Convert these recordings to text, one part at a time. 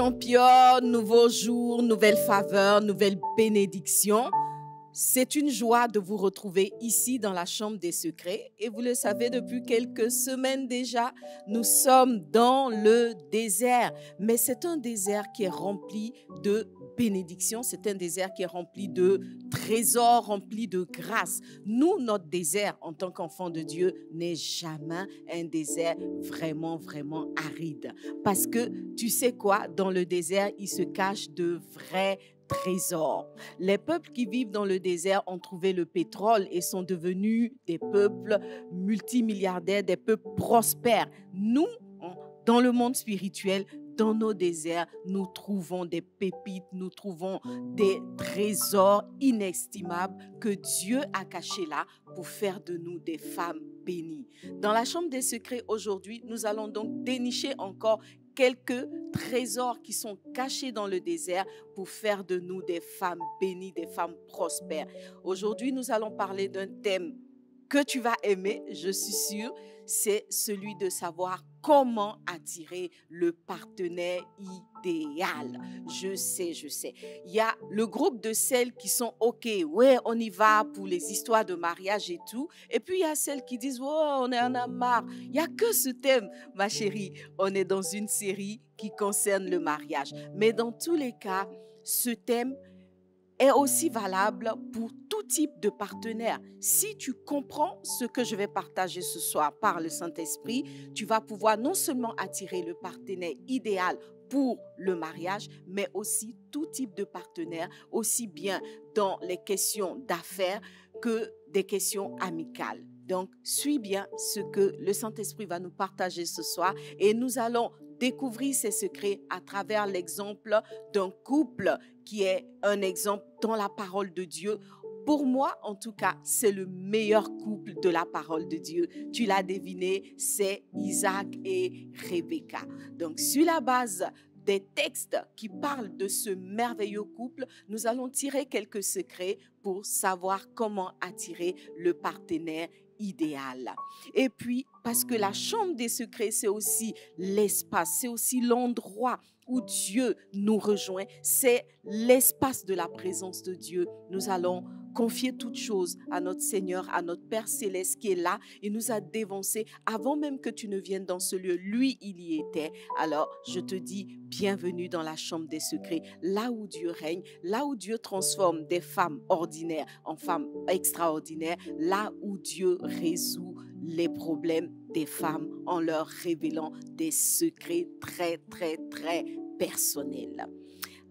championne, nouveau jour, nouvelle faveur, nouvelle bénédiction. C'est une joie de vous retrouver ici dans la Chambre des Secrets. Et vous le savez, depuis quelques semaines déjà, nous sommes dans le désert. Mais c'est un désert qui est rempli de bénédictions. C'est un désert qui est rempli de trésors, rempli de grâce. Nous, notre désert en tant qu'enfants de Dieu n'est jamais un désert vraiment, vraiment aride. Parce que tu sais quoi, dans le désert, il se cache de vrais trésors. Les peuples qui vivent dans le désert ont trouvé le pétrole et sont devenus des peuples multimilliardaires, des peuples prospères. Nous, dans le monde spirituel, dans nos déserts, nous trouvons des pépites, nous trouvons des trésors inestimables que Dieu a cachés là pour faire de nous des femmes bénies. Dans la Chambre des Secrets aujourd'hui, nous allons donc dénicher encore quelques trésors qui sont cachés dans le désert pour faire de nous des femmes bénies, des femmes prospères. Aujourd'hui, nous allons parler d'un thème que tu vas aimer, je suis sûre, c'est celui de savoir comment attirer le partenaire idéal. Je sais. Il y a le groupe de celles qui sont OK, ouais, on y va pour les histoires de mariage et tout. Et puis, il y a celles qui disent, oh, on en a marre. Il n'y a que ce thème, ma chérie. On est dans une série qui concerne le mariage. Mais dans tous les cas, ce thème est aussi valable pour tout type de partenaire. Si tu comprends ce que je vais partager ce soir par le Saint-Esprit, tu vas pouvoir non seulement attirer le partenaire idéal pour le mariage, mais aussi tout type de partenaire, aussi bien dans les questions d'affaires que des questions amicales. Donc, suis bien ce que le Saint-Esprit va nous partager ce soir et nous allons découvrir ces secrets à travers l'exemple d'un couple qui est un exemple dans la parole de Dieu. Pour moi, en tout cas, c'est le meilleur couple de la parole de Dieu. Tu l'as deviné, c'est Isaac et Rebecca. Donc, sur la base des textes qui parlent de ce merveilleux couple, nous allons tirer quelques secrets pour savoir comment attirer le partenaire idéal. Et puis, parce que la chambre des secrets, c'est aussi l'espace, c'est aussi l'endroit où Dieu nous rejoint, c'est l'espace de la présence de Dieu. Nous allons confier toutes choses à notre Seigneur, à notre Père Céleste qui est là et nous a dévancés avant même que tu ne viennes dans ce lieu. Lui, il y était. Alors, je te dis bienvenue dans la chambre des secrets, là où Dieu règne, là où Dieu transforme des femmes ordinaires en femmes extraordinaires, là où Dieu résout les problèmes des femmes en leur révélant des secrets très, très, très personnels.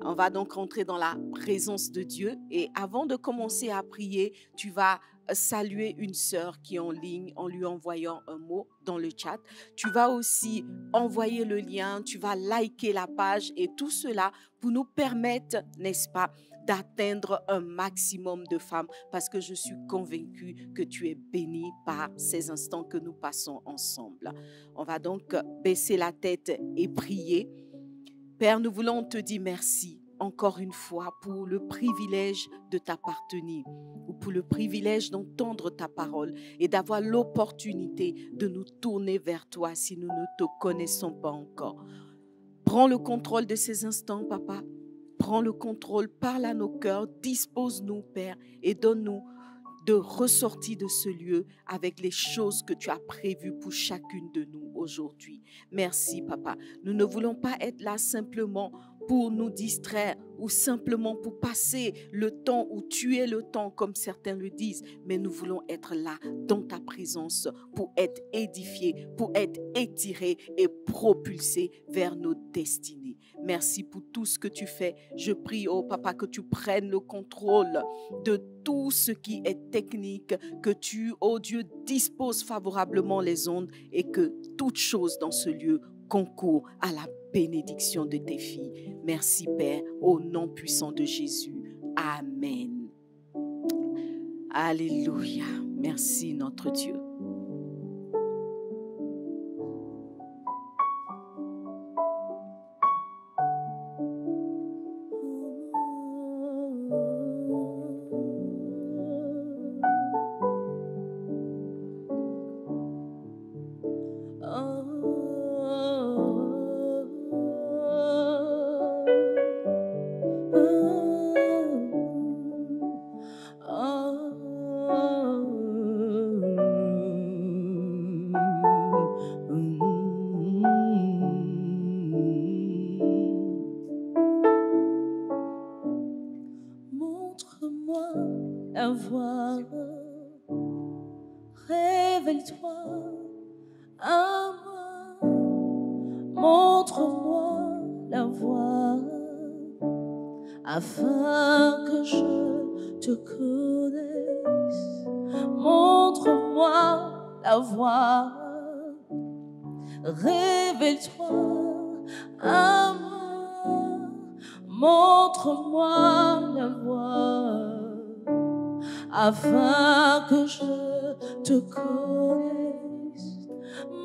On va donc rentrer dans la présence de Dieu et avant de commencer à prier, tu vas saluer une sœur qui est en ligne en lui envoyant un mot dans le chat. Tu vas aussi envoyer le lien, tu vas liker la page et tout cela pour nous permettre, n'est-ce pas, d'atteindre un maximum de femmes parce que je suis convaincue que tu es bénie par ces instants que nous passons ensemble. On va donc baisser la tête et prier. Père, nous voulons te dire merci encore une fois pour le privilège de t'appartenir ou pour le privilège d'entendre ta parole et d'avoir l'opportunité de nous tourner vers toi si nous ne te connaissons pas encore. Prends le contrôle de ces instants, Papa. Prends le contrôle, parle à nos cœurs, dispose-nous, Père, et donne-nous de ressortir de ce lieu avec les choses que tu as prévues pour chacune de nous aujourd'hui. Merci, Papa. Nous ne voulons pas être là simplement pour nous distraire ou simplement pour passer le temps ou tuer le temps, comme certains le disent, mais nous voulons être là dans ta présence pour être édifiés, pour être étirés et propulsés vers nos destinées. Merci pour tout ce que tu fais. Je prie, oh Papa, que tu prennes le contrôle de tout ce qui est technique, que tu, oh Dieu, disposes favorablement les ondes et que toute chose dans ce lieu concourt à la bénédiction de tes filles. Merci Père, au nom puissant de Jésus. Amen. Alléluia. Merci notre Dieu. la voix. Révèle-toi à moi, montre-moi la voie, afin que je te connaisse. Montre-moi la voie, révèle-toi à moi, montre-moi la voie, afin que je te connaisse.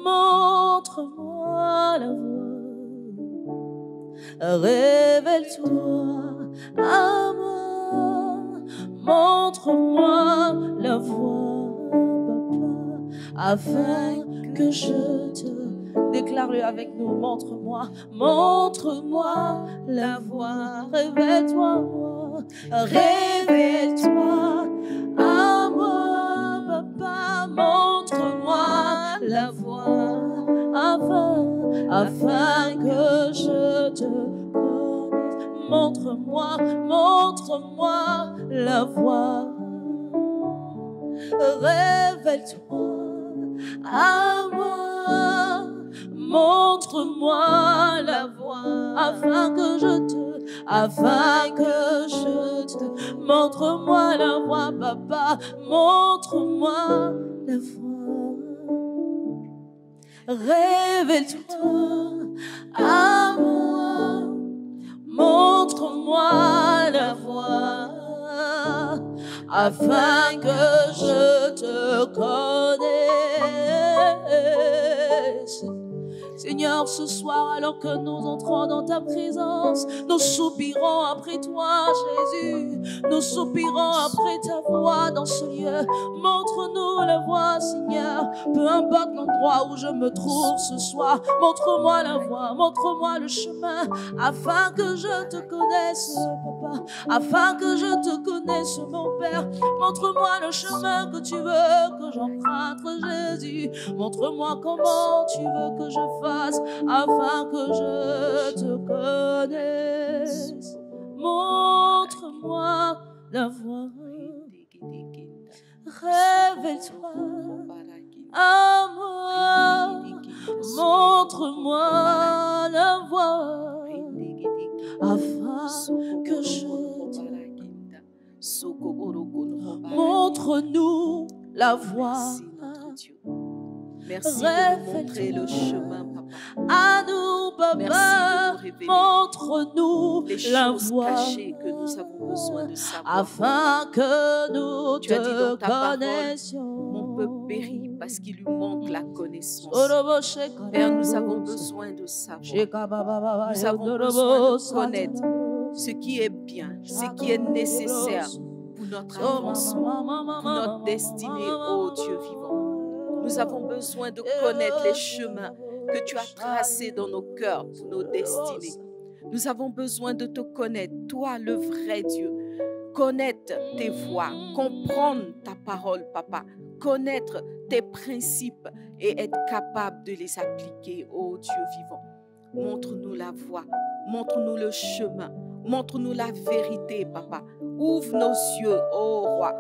Montre-moi la voie, révèle-toi à moi, montre-moi la voie, papa, afin que je te... Déclare-le avec nous, montre-moi, montre-moi la voie, révèle-toi, révèle-toi à moi, papa, montre-moi la voie, afin que je te connaisse. Montre-moi, montre-moi la voie, révèle-toi à moi, montre-moi la voie, afin que je te, montre-moi la voie, papa, montre-moi la voie, révèle-toi à moi, montre-moi la voie, afin que je te connaisse. Seigneur, ce soir, alors que nous entrons dans ta présence, nous soupirons après toi, Jésus. Nous soupirons après ta voix dans ce lieu. Montre-nous la voie, Seigneur. Peu importe l'endroit où je me trouve ce soir, montre-moi la voie, montre-moi le chemin, afin que je te connaisse, papa, afin que je te connaisse, mon Père. Montre-moi le chemin que tu veux que j'emprunte, Jésus. Montre-moi comment tu veux que je fasse, afin que je te connaisse. Montre-moi la voie, révèle-toi à moi, montre-moi la voie, afin que je te... Montre-nous la voie. Merci de nous montrer le chemin, papa. À nous, papa, montre-nous la voie cachées que nous avons besoin de savoir, afin que nous tu as dit dans te ta connaissions. Parole, mon peuple périt parce qu'il lui manque la connaissance. Père, nous avons besoin de savoir. Nous avons besoin de connaître ce qui est bien, ce qui est nécessaire pour notre avancement, pour notre destinée, ô Dieu vivant. Nous avons besoin de connaître les chemins que tu as tracés dans nos cœurs pour nos destinées. Nous avons besoin de te connaître, toi le vrai Dieu. Connaître tes voies, comprendre ta parole, papa. Connaître tes principes et être capable de les appliquer, ô Dieu vivant. Montre-nous la voie, montre-nous le chemin, montre-nous la vérité, papa. Ouvre nos yeux, ô roi.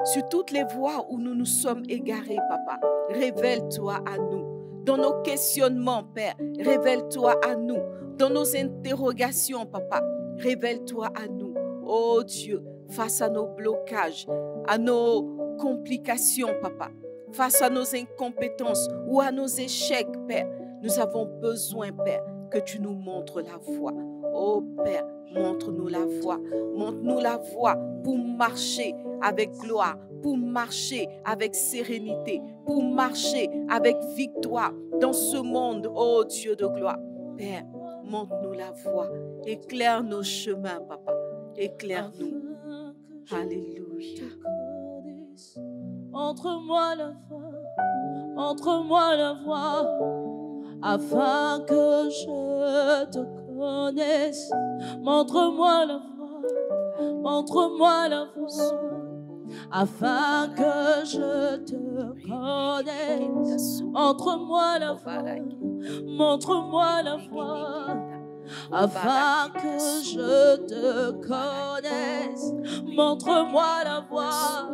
Sur toutes les voies où nous nous sommes égarés, papa, révèle-toi à nous. Dans nos questionnements, Père, révèle-toi à nous. Dans nos interrogations, papa, révèle-toi à nous. Oh Dieu, face à nos blocages, à nos complications, papa, face à nos incompétences ou à nos échecs, Père, nous avons besoin, Père, que tu nous montres la voie. Oh Père, montre-nous la voie. Montre-nous la voie pour marcher avec gloire, pour marcher avec sérénité, pour marcher avec victoire dans ce monde, oh Dieu de gloire. Père, montre-nous la voie. Éclaire nos chemins, papa. Éclaire-nous. Alléluia. Montre-moi la voie, montre-moi la voie, afin que je te connaisse. Montre-moi la voie, montre-moi la voie, afin que je te connaisse. Montre-moi la voie, montre-moi la voie, afin que je te connaisse. Montre-moi la voie,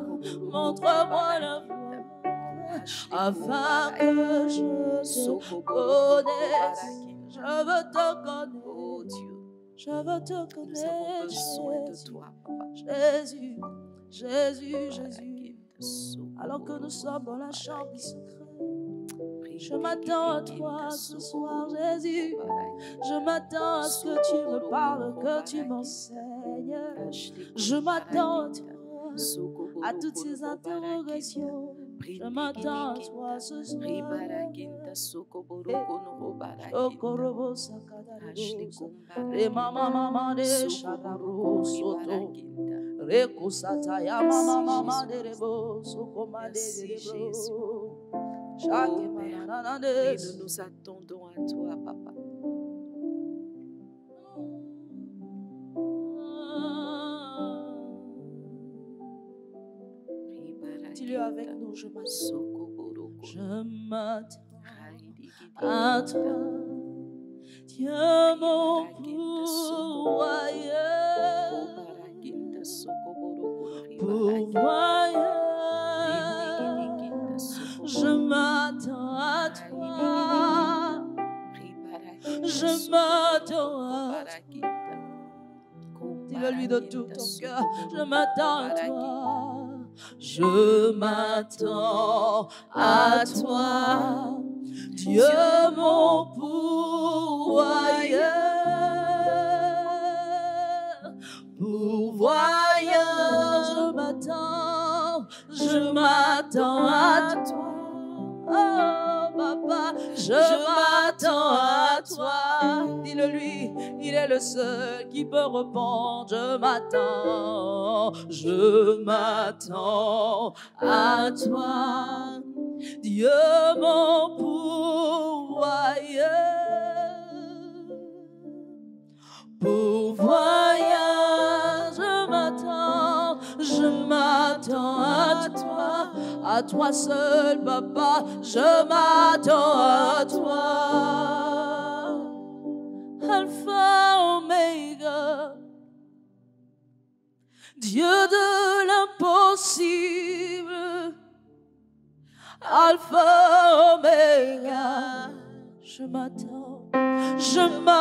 montre-moi la voie, afin que je te connaisse. Je veux te connaître, Oh Dieu, je veux te nous avons connaître, besoin de Jésus, toi, Papa. Jésus, Jésus, Jésus. Alors que nous sommes dans la chambre du secret, je m'attends à toi ce soir, Jésus. Je m'attends à ce que tu me parles, que tu m'enseignes. Je m'attends à toi, à toutes ces interrogations. Je m'attends à toi ce soir. Okorobo sakadarosa, re mama mama de shararobo soto, re kusata ya mama mama de rebo sokoma de rebo. Chaque manana de. Nous nous attendons à toi, Papa. Dis-le avec nous, je m'attends. Je m'attends à toi, Dieu mon pourvoyeur, pourvoyeur. Je m'attends à toi, je m'attends à toi. Dis-le-lui de tout ton cœur, je m'attends à toi. Je m'attends à toi, Dieu mon pourvoyeur, pourvoyeur. Je m'attends à toi. Oh papa, je m'attends à toi. Dis-le-lui, il est le seul qui peut répondre. Je m'attends à toi, Dieu mon pourvoyeur, pourvoyeur. Je m'attends à toi seul, papa. Je m'attends à toi, Alpha, Oméga, Dieu de l'impossible, Alpha, Oméga. Je m'attends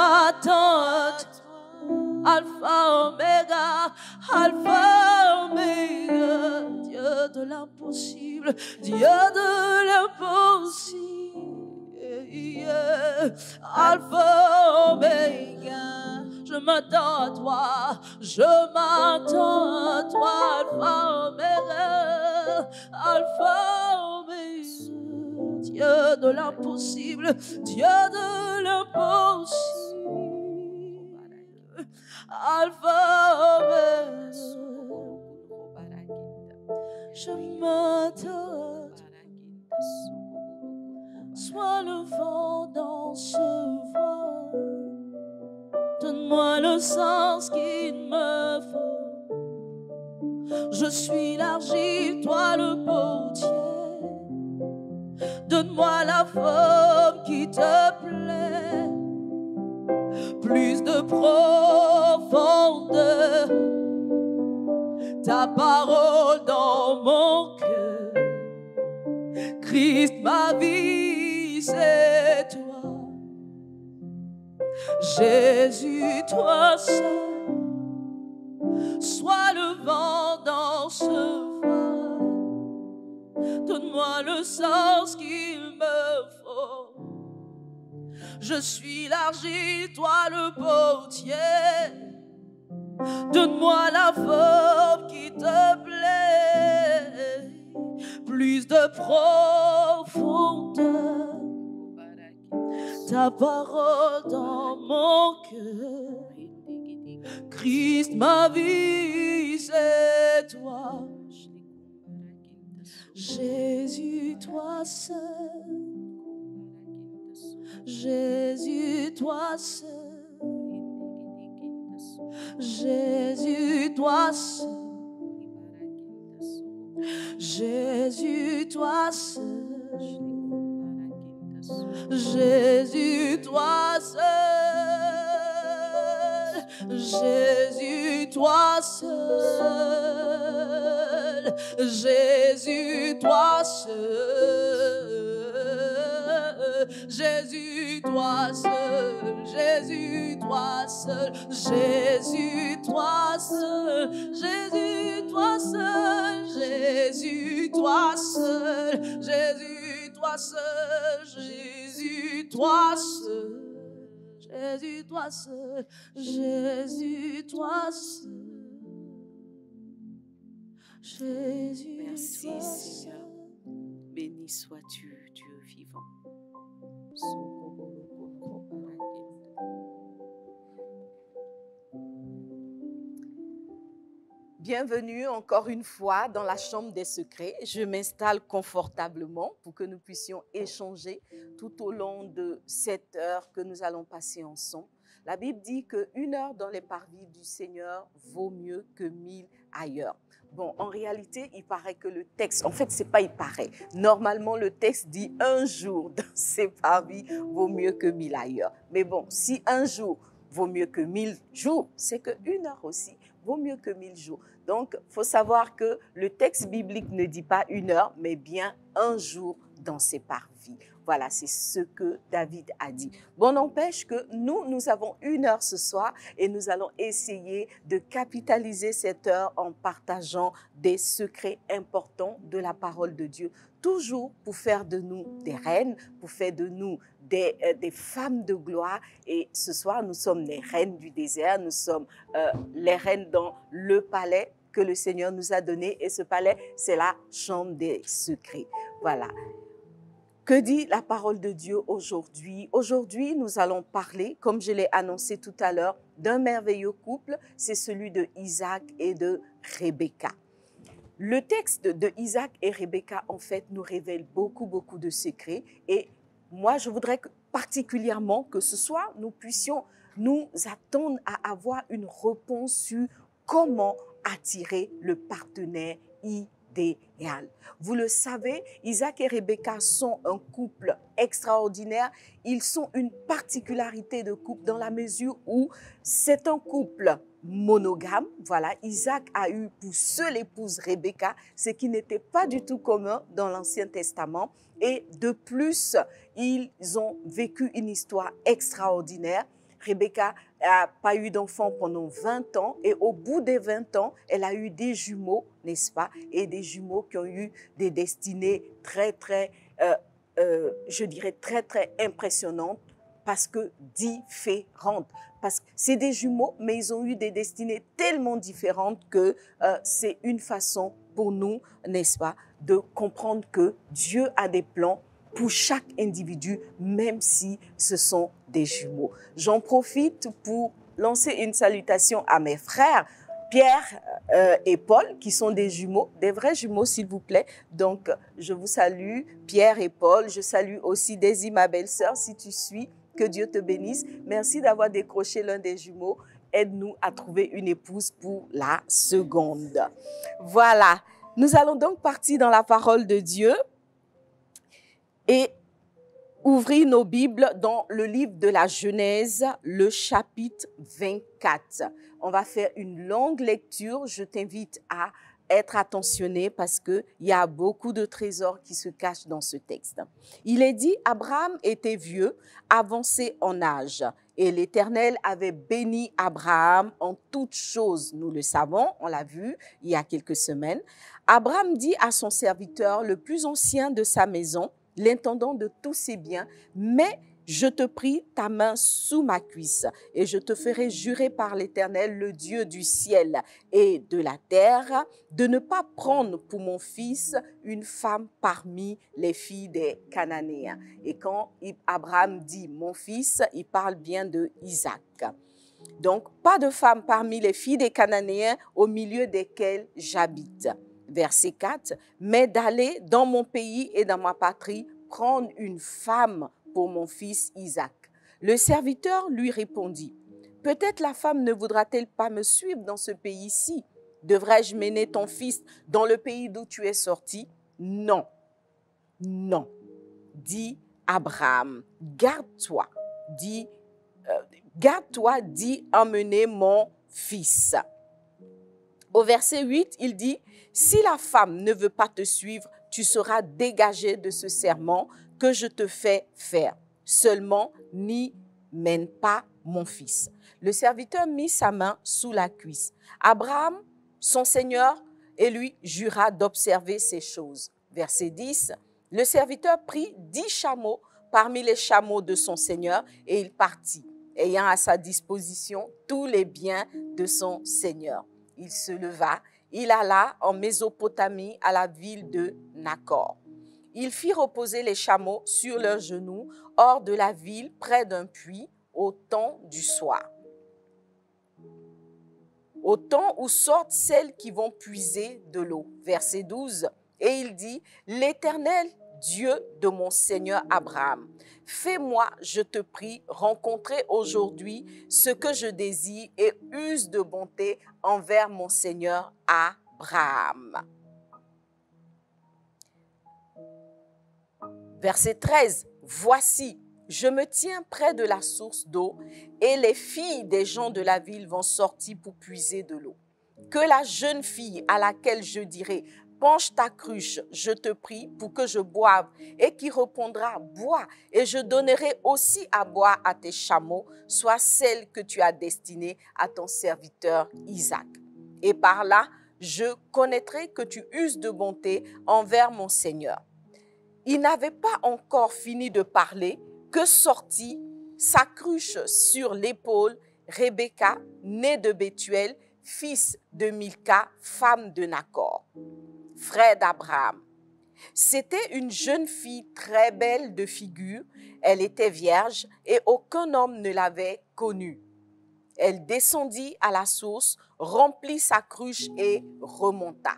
à toi, Alpha, Oméga, Alpha, Oméga, Dieu de l'impossible, Dieu de l'impossible, Alpha, Oméga. Je m'attends à toi, je m'attends à toi, Alpha, Oméga, Alpha, Oméga, Dieu de l'impossible, Dieu de l'impossible, Alpha, Oméga. Je m'attends, sois le vent dans ce voile, donne-moi le sens qu'il me faut. Je suis l'argile, toi le potier, donne-moi la forme qui te plaît, plus de profondeur, ta parole dans mon cœur. Christ, ma vie, c'est toi. Jésus, toi seul, sois le vent dans ce voile, donne-moi le sens qu'il me faut. Je suis l'argile, toi le potier, donne-moi la forme qui te plaît, plus de profondeur, ta parole dans mon cœur. Christ, ma vie, c'est toi. Jésus, toi seul. Jésus, toi seul. Jésus, toi seul. Jésus, toi seul. Jésus, toi seul. Jésus, toi seul. Jésus, toi seul. Jésus, toi seul. Jésus, toi seul. Jésus, toi seul. Jésus, toi seul. Jésus, toi seul. Jésus, toi seul. Jésus, toi seul. Jésus, toi seul. Jésus, toi seul. Jésus, Merci toi Seigneur. seul. Béni sois-tu, Dieu vivant. Bienvenue encore une fois dans la chambre des secrets. Je m'installe confortablement pour que nous puissions échanger tout au long de cette heure que nous allons passer ensemble. La Bible dit qu'une heure dans les parvis du Seigneur vaut mieux que 1000 ailleurs. Bon, en réalité, il paraît que le texte, en fait, c'est pas il paraît. Normalement, le texte dit un jour dans ces parvis vaut mieux que 1000 ailleurs. Mais bon, si un jour vaut mieux que 1000 jours, c'est qu'une heure aussi vaut mieux que 1000 jours. Donc, il faut savoir que le texte biblique ne dit pas une heure, mais bien un jour dans ces parvis. Voilà, c'est ce que David a dit. Bon, n'empêche que nous avons une heure ce soir et nous allons essayer de capitaliser cette heure en partageant des secrets importants de la parole de Dieu, toujours pour faire de nous des reines, pour faire de nous des femmes de gloire. Et ce soir, nous sommes les reines du désert, nous sommes les reines dans le palais que le Seigneur nous a donné. Et ce palais, c'est la chambre des secrets. Voilà. Que dit la parole de Dieu aujourd'hui? Aujourd'hui, nous allons parler, comme je l'ai annoncé tout à l'heure, d'un merveilleux couple, c'est celui de Isaac et de Rebecca. Le texte de Isaac et Rebecca, en fait, nous révèle beaucoup de secrets. Et moi, je voudrais particulièrement que ce soir, nous puissions nous attendre à avoir une réponse sur comment attirer le partenaire idéal. Vous le savez, Isaac et Rebecca sont un couple extraordinaire. Ils sont une particularité de couple dans la mesure où c'est un couple monogame. Voilà, Isaac a eu pour seule épouse Rebecca, ce qui n'était pas du tout commun dans l'Ancien Testament. Et de plus, ils ont vécu une histoire extraordinaire. Rebecca n'a pas eu d'enfant pendant 20 ans et au bout des 20 ans, elle a eu des jumeaux, n'est-ce pas? Et des jumeaux qui ont eu des destinées je dirais très impressionnantes parce que différentes. Parce que c'est des jumeaux, mais ils ont eu des destinées tellement différentes que c'est une façon pour nous, n'est-ce pas, de comprendre que Dieu a des plans pour chaque individu, même si ce sont des jumeaux. J'en profite pour lancer une salutation à mes frères, Pierre et Paul, qui sont des jumeaux, des vrais jumeaux, s'il vous plaît. Donc, je vous salue, Pierre et Paul. Je salue aussi Daisy, ma belle-sœur, si tu suis. Que Dieu te bénisse. Merci d'avoir décroché l'un des jumeaux. Aide-nous à trouver une épouse pour la seconde. Voilà. Nous allons donc partir dans la parole de Dieu et ouvrir nos Bibles dans le livre de la Genèse, le chapitre 24. On va faire une longue lecture. Je t'invite à être attentionné parce qu'il y a beaucoup de trésors qui se cachent dans ce texte. Il est dit, Abraham était vieux, avancé en âge, et l'Éternel avait béni Abraham en toutes choses. Nous le savons, on l'a vu il y a quelques semaines. Abraham dit à son serviteur, le plus ancien de sa maison, l'intendant de tous ses biens, mais je te prie ta main sous ma cuisse et je te ferai jurer par l'Éternel, le Dieu du ciel et de la terre, de ne pas prendre pour mon fils une femme parmi les filles des Cananéens. Et quand Abraham dit mon fils, il parle bien de Isaac. Donc, pas de femme parmi les filles des Cananéens au milieu desquelles j'habite. Verset 4, mais d'aller dans mon pays et dans ma patrie prendre une femme pour mon fils Isaac. Le serviteur lui répondit, peut-être la femme ne voudra-t-elle pas me suivre dans ce pays-ci? Devrais-je mener ton fils dans le pays d'où tu es sorti? Non, non, dit Abraham, garde-toi, dit, emmener mon fils. Au verset 8, il dit, « Si la femme ne veut pas te suivre, tu seras dégagé de ce serment que je te fais faire. Seulement, n'y mène pas mon fils. » Le serviteur mit sa main sous la cuisse. Abraham, son Seigneur, et lui jura d'observer ces choses. Verset 10, le serviteur prit 10 chameaux parmi les chameaux de son Seigneur et il partit, ayant à sa disposition tous les biens de son Seigneur. Il se leva, il alla en Mésopotamie à la ville de Nakor. Il fit reposer les chameaux sur leurs genoux hors de la ville près d'un puits au temps du soir. Au temps où sortent celles qui vont puiser de l'eau. Verset 12. Et il dit, « L'Éternel, Dieu de mon Seigneur Abraham, fais-moi, je te prie, rencontrer aujourd'hui ce que je désire et use de bonté envers mon Seigneur Abraham. » Verset 13. Voici, je me tiens près de la source d'eau et les filles des gens de la ville vont sortir pour puiser de l'eau. Que la jeune fille à laquelle je dirai, penche ta cruche, je te prie, pour que je boive, et qui répondra, bois, et je donnerai aussi à boire à tes chameaux, soit celle que tu as destinée à ton serviteur Isaac. Et par là, je connaîtrai que tu uses de bonté envers mon Seigneur. Il n'avait pas encore fini de parler que sortit sa cruche sur l'épaule Rebecca, née de Bethuel, fils de Milca, femme de Nakor, frère d'Abraham. C'était une jeune fille très belle de figure, elle était vierge et aucun homme ne l'avait connue. Elle descendit à la source, remplit sa cruche et remonta.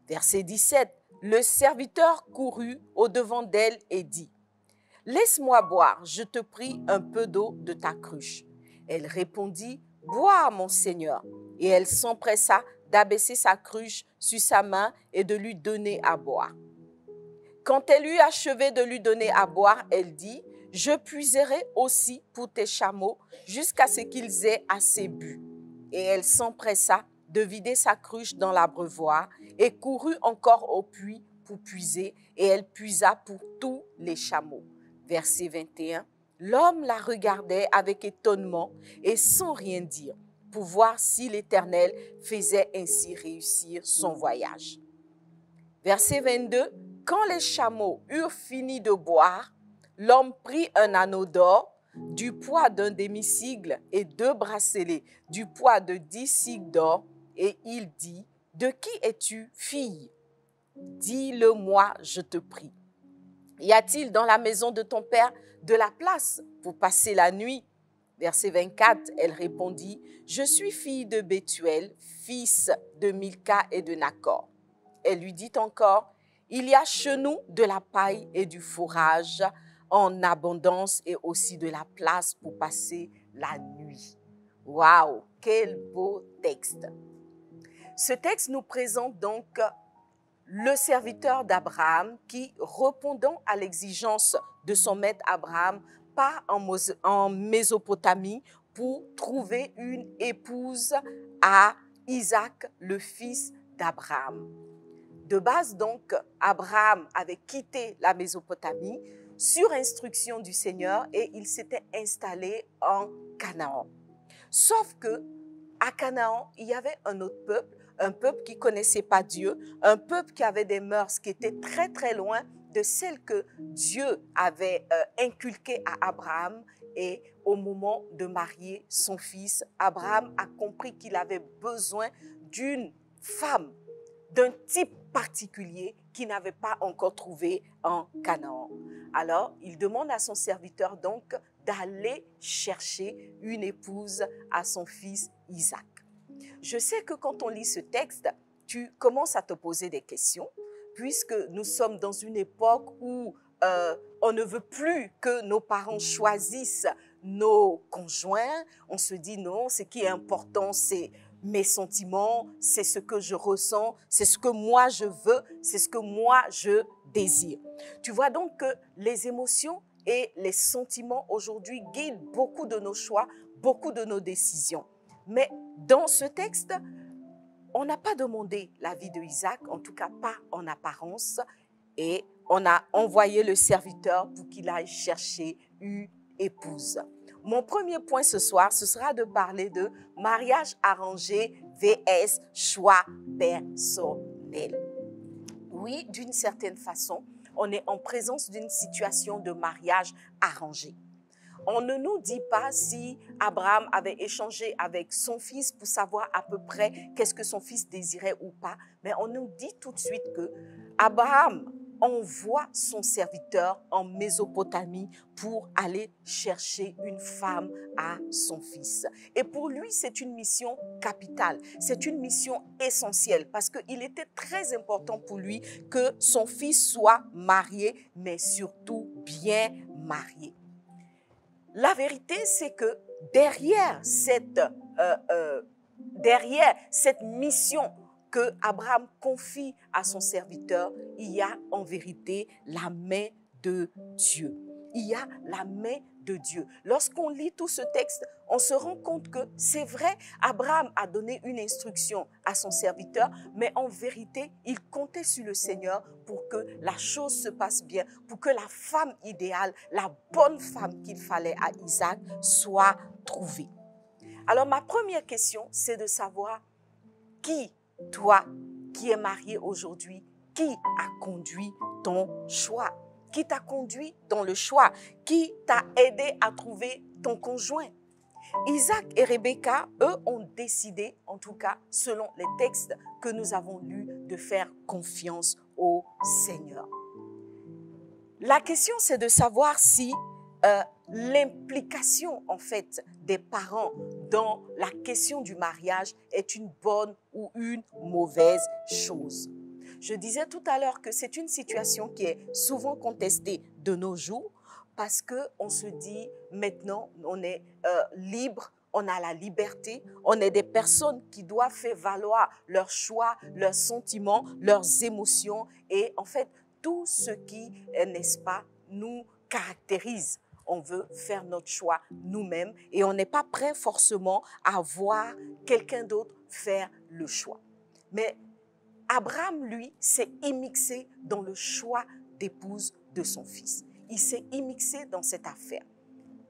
Verset 17, le serviteur courut au-devant d'elle et dit, « Laisse-moi boire, je te prie, un peu d'eau de ta cruche. » Elle répondit, « Bois, mon Seigneur. » Et elle s'empressa d'abaisser sa cruche sur sa main et de lui donner à boire. Quand elle eut achevé de lui donner à boire, elle dit, « Je puiserai aussi pour tes chameaux jusqu'à ce qu'ils aient assez bu. » Et elle s'empressa de vider sa cruche dans l'abreuvoir et courut encore au puits pour puiser, et elle puisa pour tous les chameaux. Verset 21, l'homme la regardait avec étonnement et sans rien dire, pour voir si l'Éternel faisait ainsi réussir son voyage. Verset 22, quand les chameaux eurent fini de boire, l'homme prit un anneau d'or, du poids d'un demi-sigle et 2 bracelets, du poids de 10 sicles d'or, et il dit, « De qui es-tu, fille? Dis-le-moi, je te prie. Y a-t-il dans la maison de ton père de la place pour passer la nuit? » Verset 24, elle répondit, « Je suis fille de Bethuel, fils de Milca et de Nakor. » Elle lui dit encore, « Il y a chez nous de la paille et du fourrage en abondance et aussi de la place pour passer la nuit. » Waouh, quel beau texte! Ce texte nous présente donc le serviteur d'Abraham qui, répondant à l'exigence de son maître Abraham, part en Mésopotamie pour trouver une épouse à Isaac, le fils d'Abraham. De base donc, Abraham avait quitté la Mésopotamie sur instruction du Seigneur et il s'était installé en Canaan. Sauf que à Canaan, il y avait un autre peuple, un peuple qui ne connaissait pas Dieu, un peuple qui avait des mœurs qui étaient très très loin de celles que Dieu avait inculquées à Abraham. Et au moment de marier son fils, Abraham a compris qu'il avait besoin d'une femme, d'un type particulier qu'il n'avait pas encore trouvé en Canaan. Alors, il demande à son serviteur donc d'aller chercher une épouse à son fils Isaac. Je sais que quand on lit ce texte, tu commences à te poser des questions, puisque nous sommes dans une époque où on ne veut plus que nos parents choisissent nos conjoints. On se dit non, ce qui est important, c'est mes sentiments, c'est ce que je ressens, c'est ce que moi je veux, c'est ce que moi je désire. Tu vois donc que les émotions et les sentiments aujourd'hui guident beaucoup de nos choix, beaucoup de nos décisions. Mais dans ce texte, on n'a pas demandé la vie de Isaac, en tout cas pas en apparence, et on a envoyé le serviteur pour qu'il aille chercher une épouse. Mon premier point ce soir, ce sera de parler de mariage arrangé vs choix personnel. Oui, d'une certaine façon, on est en présence d'une situation de mariage arrangé. On ne nous dit pas si Abraham avait échangé avec son fils pour savoir à peu près qu'est-ce que son fils désirait ou pas, mais on nous dit tout de suite que Abraham envoie son serviteur en Mésopotamie pour aller chercher une femme à son fils. Et pour lui, c'est une mission capitale, c'est une mission essentielle parce qu'il était très important pour lui que son fils soit marié, mais surtout bien marié. La vérité, c'est que derrière cette mission que Abraham confie à son serviteur, il y a en vérité la main de Dieu. Il y a la main de Dieu. Lorsqu'on lit tout ce texte, on se rend compte que c'est vrai, Abraham a donné une instruction à son serviteur, mais en vérité, il comptait sur le Seigneur pour que la chose se passe bien, pour que la femme idéale, la bonne femme qu'il fallait à Isaac soit trouvée. Alors ma première question, c'est de savoir qui, toi, qui es marié aujourd'hui, qui a conduit ton choix? Qui t'a conduit dans le choix? Qui t'a aidé à trouver ton conjoint? Isaac et Rebecca, eux, ont décidé, en tout cas selon les textes que nous avons lus, de faire confiance au Seigneur. La question, c'est de savoir si l'implication, en fait, des parents dans la question du mariage est une bonne ou une mauvaise chose. Je disais tout à l'heure que c'est une situation qui est souvent contestée de nos jours parce qu'on se dit maintenant on est libre, on a la liberté, on est des personnes qui doivent faire valoir leurs choix, leurs sentiments, leurs émotions et en fait tout ce qui, n'est-ce pas, nous caractérise. On veut faire notre choix nous-mêmes et on n'est pas prêt forcément à voir quelqu'un d'autre faire le choix. Mais Abraham, lui, s'est immixé dans le choix d'épouse de son fils. Il s'est immixé dans cette affaire.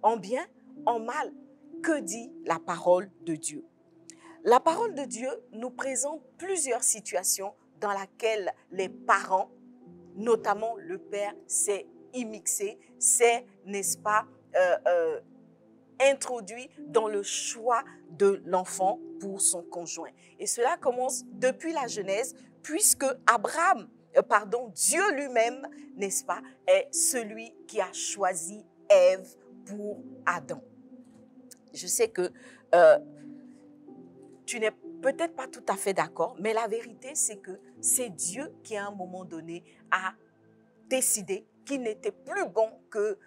En bien, en mal, que dit la parole de Dieu? La parole de Dieu nous présente plusieurs situations dans lesquelles les parents, notamment le père, s'est immixé, s'est, n'est-ce pas, introduit dans le choix de l'enfant pour son conjoint. Et cela commence depuis la Genèse, puisque Dieu lui-même, n'est-ce pas, est celui qui a choisi Ève pour Adam. Je sais que tu n'es peut-être pas tout à fait d'accord, mais la vérité, c'est que c'est Dieu qui, à un moment donné, a décidé qu'il n'était plus bon que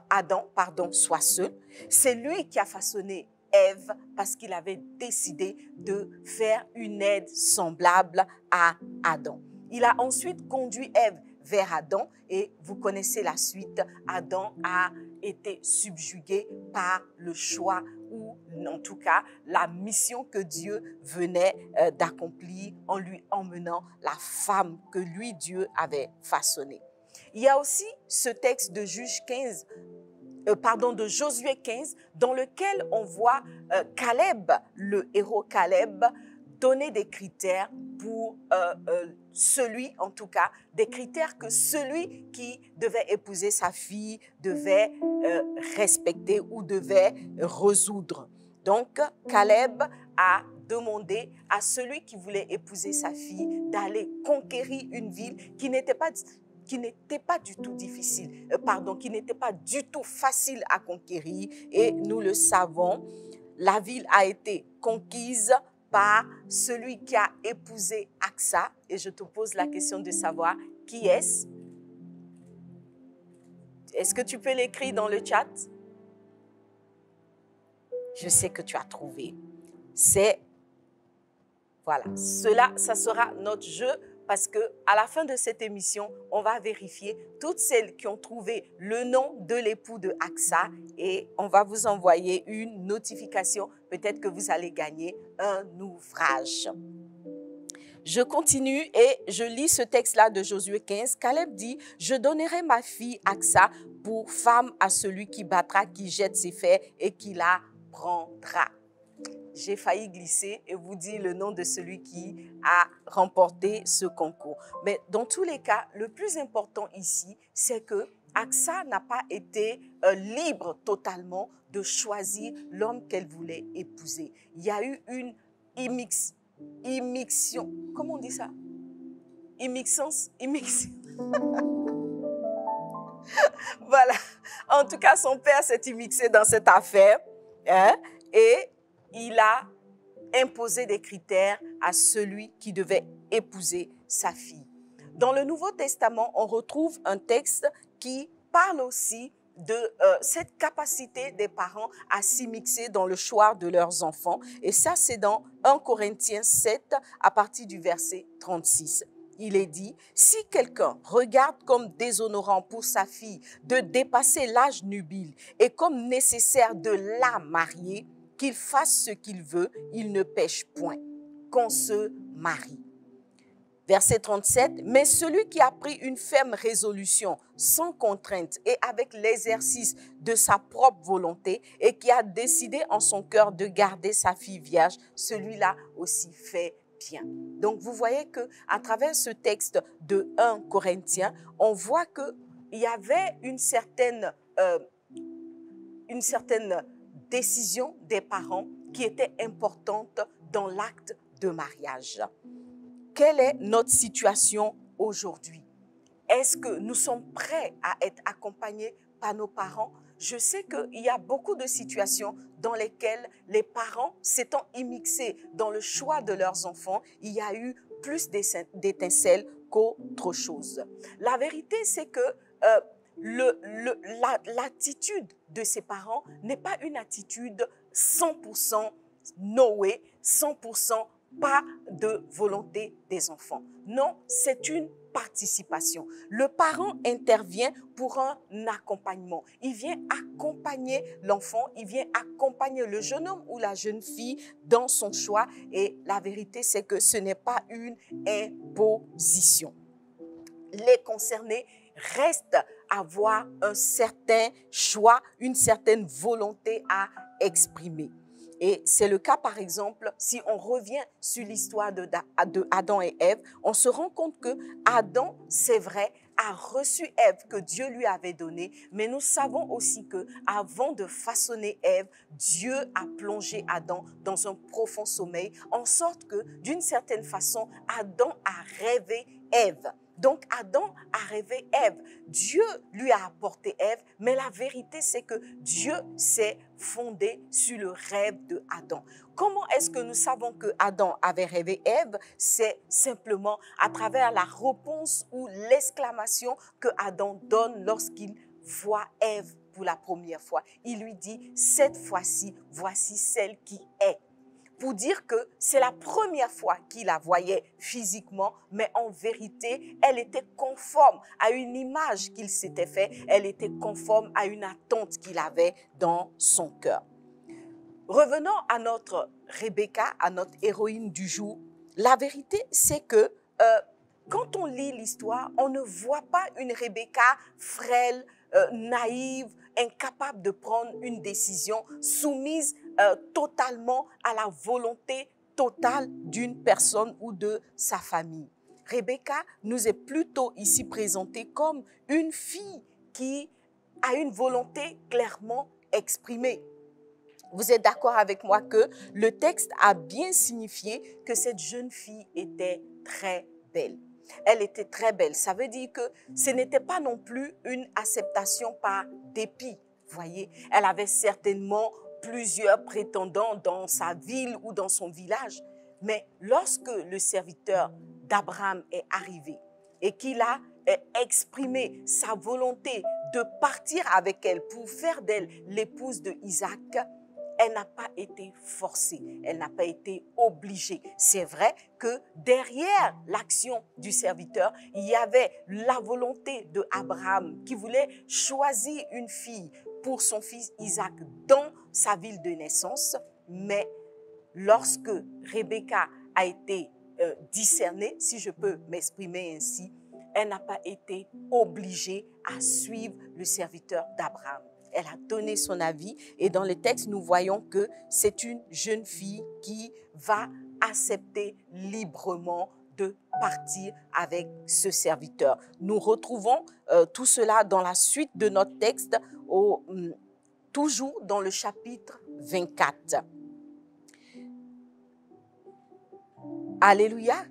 Adam soit seul. C'est lui qui a façonné Ève parce qu'il avait décidé de faire une aide semblable à Adam. Il a ensuite conduit Ève vers Adam et vous connaissez la suite. Adam a été subjugué par le choix ou en tout cas la mission que Dieu venait d'accomplir en lui emmenant la femme que lui, Dieu, avait façonnée. Il y a aussi ce texte de de Josué 15, dans lequel on voit Caleb, le héros Caleb, donner des critères pour celui, en tout cas, des critères que celui qui devait épouser sa fille devait respecter ou devait résoudre. Donc, Caleb a demandé à celui qui voulait épouser sa fille d'aller conquérir une ville qui n'était pas du tout difficile, qui n'était pas du tout facile à conquérir. Et nous le savons, la ville a été conquise par celui qui a épousé Aksa. Et je te pose la question de savoir qui est-ce? Est-ce que tu peux l'écrire dans le chat? Je sais que tu as trouvé. Ça sera notre jeu parce que à la fin de cette émission, on va vérifier toutes celles qui ont trouvé le nom de l'époux de Aksa et on va vous envoyer une notification. Peut-être que vous allez gagner un ouvrage. Je continue et je lis ce texte-là de Josué 15. Caleb dit, « Je donnerai ma fille Aksa pour femme à celui qui battra, qui jette ses fers et qui la prendra. » J'ai failli glisser et vous dire le nom de celui qui a remporté ce concours. Mais dans tous les cas, le plus important ici, c'est que Aksa n'a pas été libre totalement de choisir l'homme qu'elle voulait épouser. Il y a eu une immixtion. Comment on dit ça? Immixence. Voilà. En tout cas, son père s'est immixé dans cette affaire, hein, et il a imposé des critères à celui qui devait épouser sa fille. Dans le Nouveau Testament, on retrouve un texte qui parle aussi de cette capacité des parents à s'immixer dans le choix de leurs enfants. Et ça, c'est dans 1 Corinthiens 7, à partir du verset 36. Il est dit, « Si quelqu'un regarde comme déshonorant pour sa fille de dépasser l'âge nubile et comme nécessaire de la marier, qu'il fasse ce qu'il veut, il ne pêche point, qu'on se marie. » Verset 37, « Mais celui qui a pris une ferme résolution sans contrainte et avec l'exercice de sa propre volonté et qui a décidé en son cœur de garder sa fille vierge, celui-là aussi fait bien. » Donc vous voyez qu'à travers ce texte de 1 Corinthiens, on voit qu'il y avait une certaine décision des parents qui était importante dans l'acte de mariage. Quelle est notre situation aujourd'hui? Est-ce que nous sommes prêts à être accompagnés par nos parents? Je sais qu'il y a beaucoup de situations dans lesquelles les parents, s'étant immixés dans le choix de leurs enfants, il y a eu plus d'étincelles qu'autre chose. La vérité, c'est que l'attitude de ces parents n'est pas une attitude 100% no way, 100% pas de volonté des enfants. Non, c'est une participation. Le parent intervient pour un accompagnement. Il vient accompagner l'enfant, il vient accompagner le jeune homme ou la jeune fille dans son choix. Et la vérité, c'est que ce n'est pas une imposition. Les concernés restent à avoir un certain choix, une certaine volonté à exprimer. Et c'est le cas, par exemple, si on revient sur l'histoire de Adam et Ève, on se rend compte que Adam, c'est vrai, a reçu Ève que Dieu lui avait donnée, mais nous savons aussi que avant de façonner Ève, Dieu a plongé Adam dans un profond sommeil, en sorte que, d'une certaine façon, Adam a rêvé Ève. Donc, Adam a rêvé Ève. Dieu lui a apporté Ève, mais la vérité, c'est que Dieu s'est fondé sur le rêve de Adam. Comment est-ce que nous savons que Adam avait rêvé Ève? C'est simplement à travers la réponse ou l'exclamation que Adam donne lorsqu'il voit Ève pour la première fois. Il lui dit, cette fois-ci, voici celle qui est. Pour dire que c'est la première fois qu'il la voyait physiquement, mais en vérité, elle était conforme à une image qu'il s'était fait, elle était conforme à une attente qu'il avait dans son cœur. Revenons à notre Rebecca, à notre héroïne du jour. La vérité, c'est que quand on lit l'histoire, on ne voit pas une Rebecca frêle, naïve, incapable de prendre une décision, soumise totalement à la volonté totale d'une personne ou de sa famille. Rebecca nous est plutôt ici présentée comme une fille qui a une volonté clairement exprimée. Vous êtes d'accord avec moi que le texte a bien signifié que cette jeune fille était très belle. Elle était très belle. Ça veut dire que ce n'était pas non plus une acceptation par dépit. Voyez, elle avait certainement plusieurs prétendants dans sa ville ou dans son village. Mais lorsque le serviteur d'Abraham est arrivé et qu'il a exprimé sa volonté de partir avec elle pour faire d'elle l'épouse de Isaac, elle n'a pas été forcée, elle n'a pas été obligée. C'est vrai que derrière l'action du serviteur, il y avait la volonté de Abraham qui voulait choisir une fille pour son fils Isaac dans sa ville de naissance. Mais lorsque Rebecca a été discernée, si je peux m'exprimer ainsi, elle n'a pas été obligée à suivre le serviteur d'Abraham. Elle a donné son avis et dans le texte, nous voyons que c'est une jeune fille qui va accepter librement de partir avec ce serviteur. Nous retrouvons tout cela dans la suite de notre texte, toujours dans le chapitre 24. Alléluia.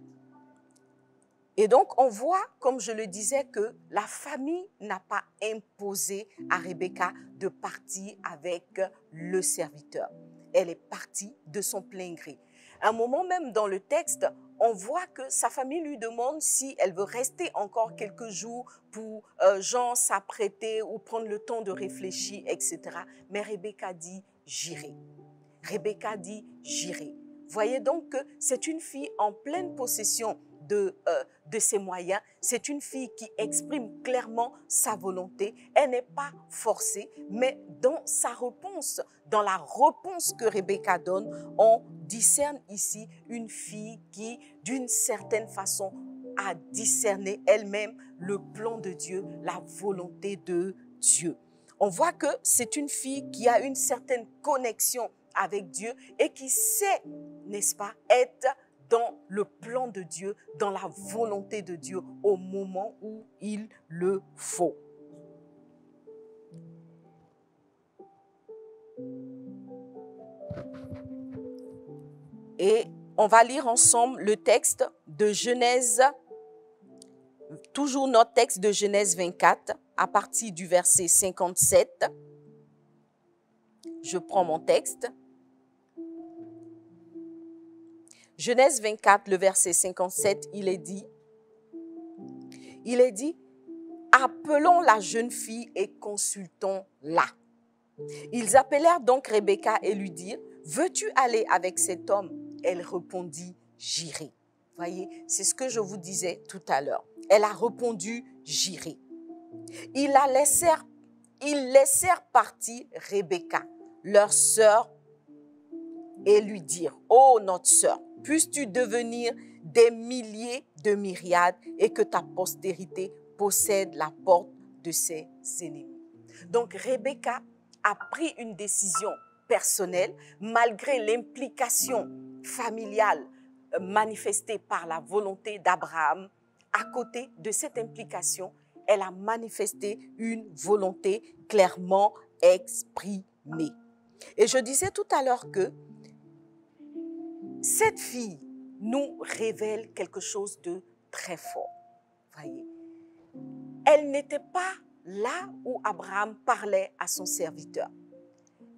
Et donc, on voit, comme je le disais, que la famille n'a pas imposé à Rebecca de partir avec le serviteur. Elle est partie de son plein gré. À un moment même dans le texte, on voit que sa famille lui demande si elle veut rester encore quelques jours pour s'apprêter ou prendre le temps de réfléchir, etc. Mais Rebecca dit « j'irai ». Rebecca dit « j'irai ». Voyez donc que c'est une fille en pleine possession de ses moyens. C'est une fille qui exprime clairement sa volonté. Elle n'est pas forcée, mais dans sa réponse, dans la réponse que Rebecca donne, on discerne ici une fille qui, d'une certaine façon, a discerné elle-même le plan de Dieu, la volonté de Dieu. On voit que c'est une fille qui a une certaine connexion avec Dieu et qui sait, n'est-ce pas, être dans le plan de Dieu, dans la volonté de Dieu au moment où il le faut. Et on va lire ensemble le texte de Genèse, toujours notre texte de Genèse 24, à partir du verset 57. Je prends mon texte. Genèse 24, le verset 57, il est dit, appelons la jeune fille et consultons-la. Ils appelèrent donc Rebecca et lui dirent, veux-tu aller avec cet homme? Elle répondit, j'irai. Voyez, c'est ce que je vous disais tout à l'heure. Elle a répondu, j'irai. Ils laissèrent partir Rebecca, leur sœur, et lui dirent, ô notre sœur, puisses-tu devenir des milliers de myriades et que ta postérité possède la porte de ses ennemis. Donc Rebecca a pris une décision personnelle malgré l'implication familiale manifestée par la volonté d'Abraham. À côté de cette implication, elle a manifesté une volonté clairement exprimée. Et je disais tout à l'heure que cette fille nous révèle quelque chose de très fort. Voyez, elle n'était pas là où Abraham parlait à son serviteur.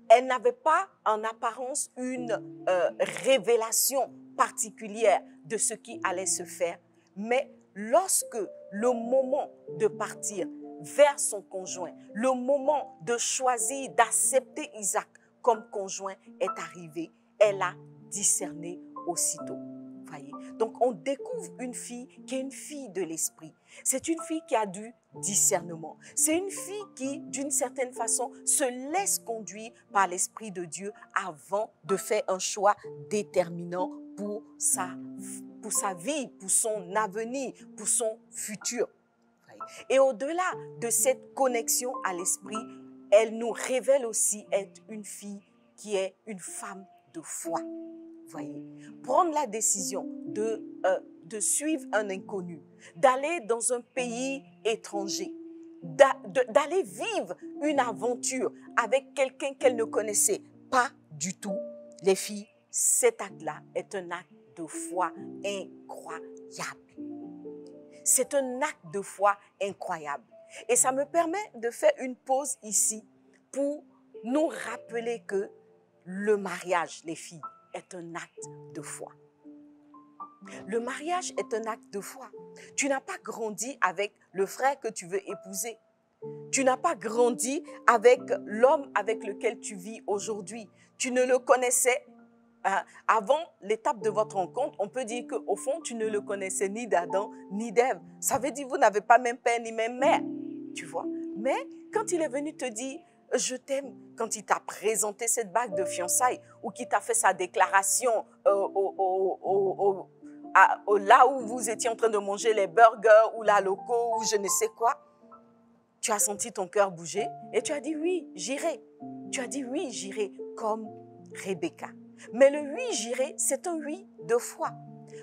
Elle n'avait pas en apparence une révélation particulière de ce qui allait se faire. Mais lorsque le moment de partir vers son conjoint, le moment de choisir, d'accepter Isaac comme conjoint est arrivé, elle a discerné aussitôt. Voyez? Donc on découvre une fille qui est une fille de l'esprit. C'est une fille qui a du discernement. C'est une fille qui, d'une certaine façon, se laisse conduire par l'Esprit de Dieu avant de faire un choix déterminant pour sa vie, pour son avenir, pour son futur. Et au-delà de cette connexion à l'esprit, elle nous révèle aussi être une fille qui est une femme de foi. Voyez, prendre la décision de suivre un inconnu, d'aller dans un pays étranger, d'aller vivre une aventure avec quelqu'un qu'elle ne connaissait pas du tout. Les filles, cet acte-là est un acte de foi incroyable. C'est un acte de foi incroyable. Et ça me permet de faire une pause ici pour nous rappeler que le mariage, les filles, est un acte de foi. Le mariage est un acte de foi. Tu n'as pas grandi avec le frère que tu veux épouser. Tu n'as pas grandi avec l'homme avec lequel tu vis aujourd'hui. Tu ne le connaissais avant l'étape de votre rencontre. On peut dire qu'au fond, tu ne le connaissais ni d'Adam ni d'Ève. Ça veut dire que vous n'avez pas même père ni même mère, tu vois. Mais quand il est venu te dire « je t'aime », quand il t'a présenté cette bague de fiançailles ou qu'il t'a fait sa déclaration là où vous étiez en train de manger les burgers ou la loco ou je ne sais quoi, tu as senti ton cœur bouger et tu as dit oui, j'irai. Tu as dit oui, j'irai comme Rebecca. Mais le oui, j'irai, c'est un oui de foi.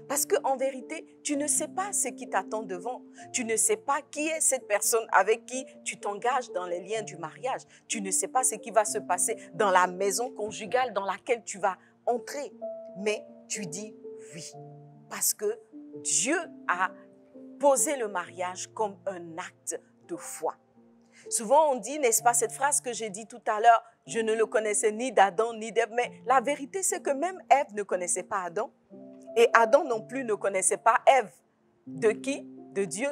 Parce qu'en vérité, tu ne sais pas ce qui t'attend devant. Tu ne sais pas qui est cette personne avec qui tu t'engages dans les liens du mariage. Tu ne sais pas ce qui va se passer dans la maison conjugale dans laquelle tu vas entrer. Mais tu dis oui. Parce que Dieu a posé le mariage comme un acte de foi. Souvent, on dit, n'est-ce pas, cette phrase que j'ai dit tout à l'heure, je ne le connaissais ni d'Adam ni d'Ève, mais la vérité, c'est que même Ève ne connaissait pas Adam, et Adam non plus ne connaissait pas Ève. De qui? De Dieu.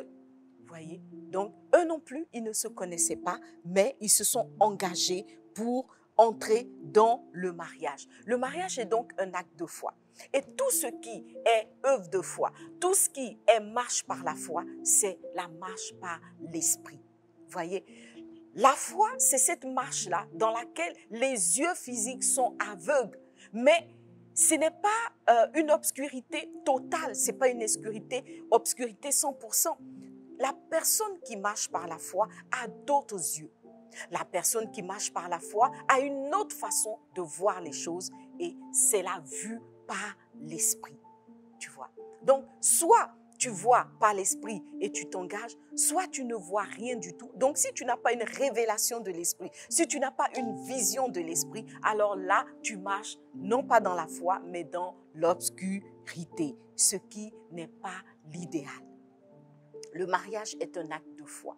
Vous voyez? Donc, eux non plus, ils ne se connaissaient pas, mais ils se sont engagés pour entrer dans le mariage. Le mariage est donc un acte de foi. Et tout ce qui est œuvre de foi, tout ce qui est marche par la foi, c'est la marche par l'esprit. Vous voyez, la foi, c'est cette marche-là dans laquelle les yeux physiques sont aveugles. Mais ce n'est pas une obscurité totale, ce n'est pas une obscurité 100%. La personne qui marche par la foi a d'autres yeux. La personne qui marche par la foi a une autre façon de voir les choses et c'est la vue par l'esprit. Tu vois. Donc, soit tu vois par l'esprit et tu t'engages, soit tu ne vois rien du tout. Donc, si tu n'as pas une révélation de l'esprit, si tu n'as pas une vision de l'esprit, alors là, tu marches non pas dans la foi, mais dans l'obscurité, ce qui n'est pas l'idéal. Le mariage est un acte de foi.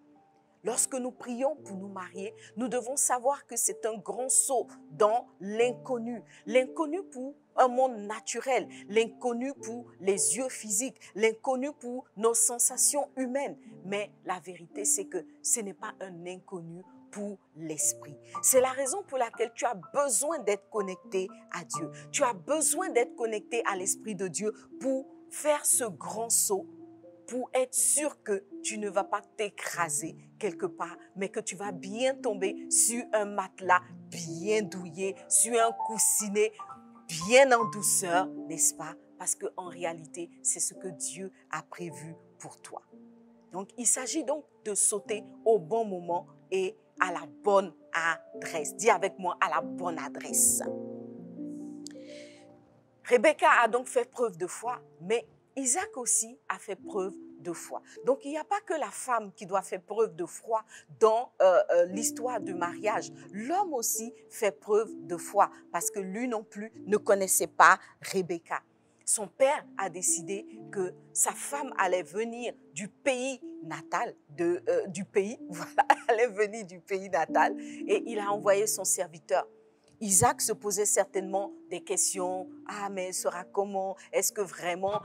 Lorsque nous prions pour nous marier, nous devons savoir que c'est un grand saut dans l'inconnu. L'inconnu pour un monde naturel, l'inconnu pour les yeux physiques, l'inconnu pour nos sensations humaines. Mais la vérité, c'est que ce n'est pas un inconnu pour l'esprit. C'est la raison pour laquelle tu as besoin d'être connecté à Dieu. Tu as besoin d'être connecté à l'Esprit de Dieu pour faire ce grand saut, pour être sûr que tu ne vas pas t'écraser quelque part, mais que tu vas bien tomber sur un matelas bien douillet, sur un coussinet bien en douceur, n'est-ce pas? Parce qu'en réalité, c'est ce que Dieu a prévu pour toi. Donc, il s'agit donc de sauter au bon moment et à la bonne adresse. Dis avec moi, à la bonne adresse. Rebecca a donc fait preuve de foi, mais Isaac aussi a fait preuve de foi. Donc, il n'y a pas que la femme qui doit faire preuve de foi dans l'histoire du mariage. L'homme aussi fait preuve de foi parce que lui non plus ne connaissait pas Rebecca. Son père a décidé que sa femme allait venir du pays natal, allait venir du pays natal et il a envoyé son serviteur. Isaac se posait certainement des questions. Ah, mais elle sera comment? Est-ce que vraiment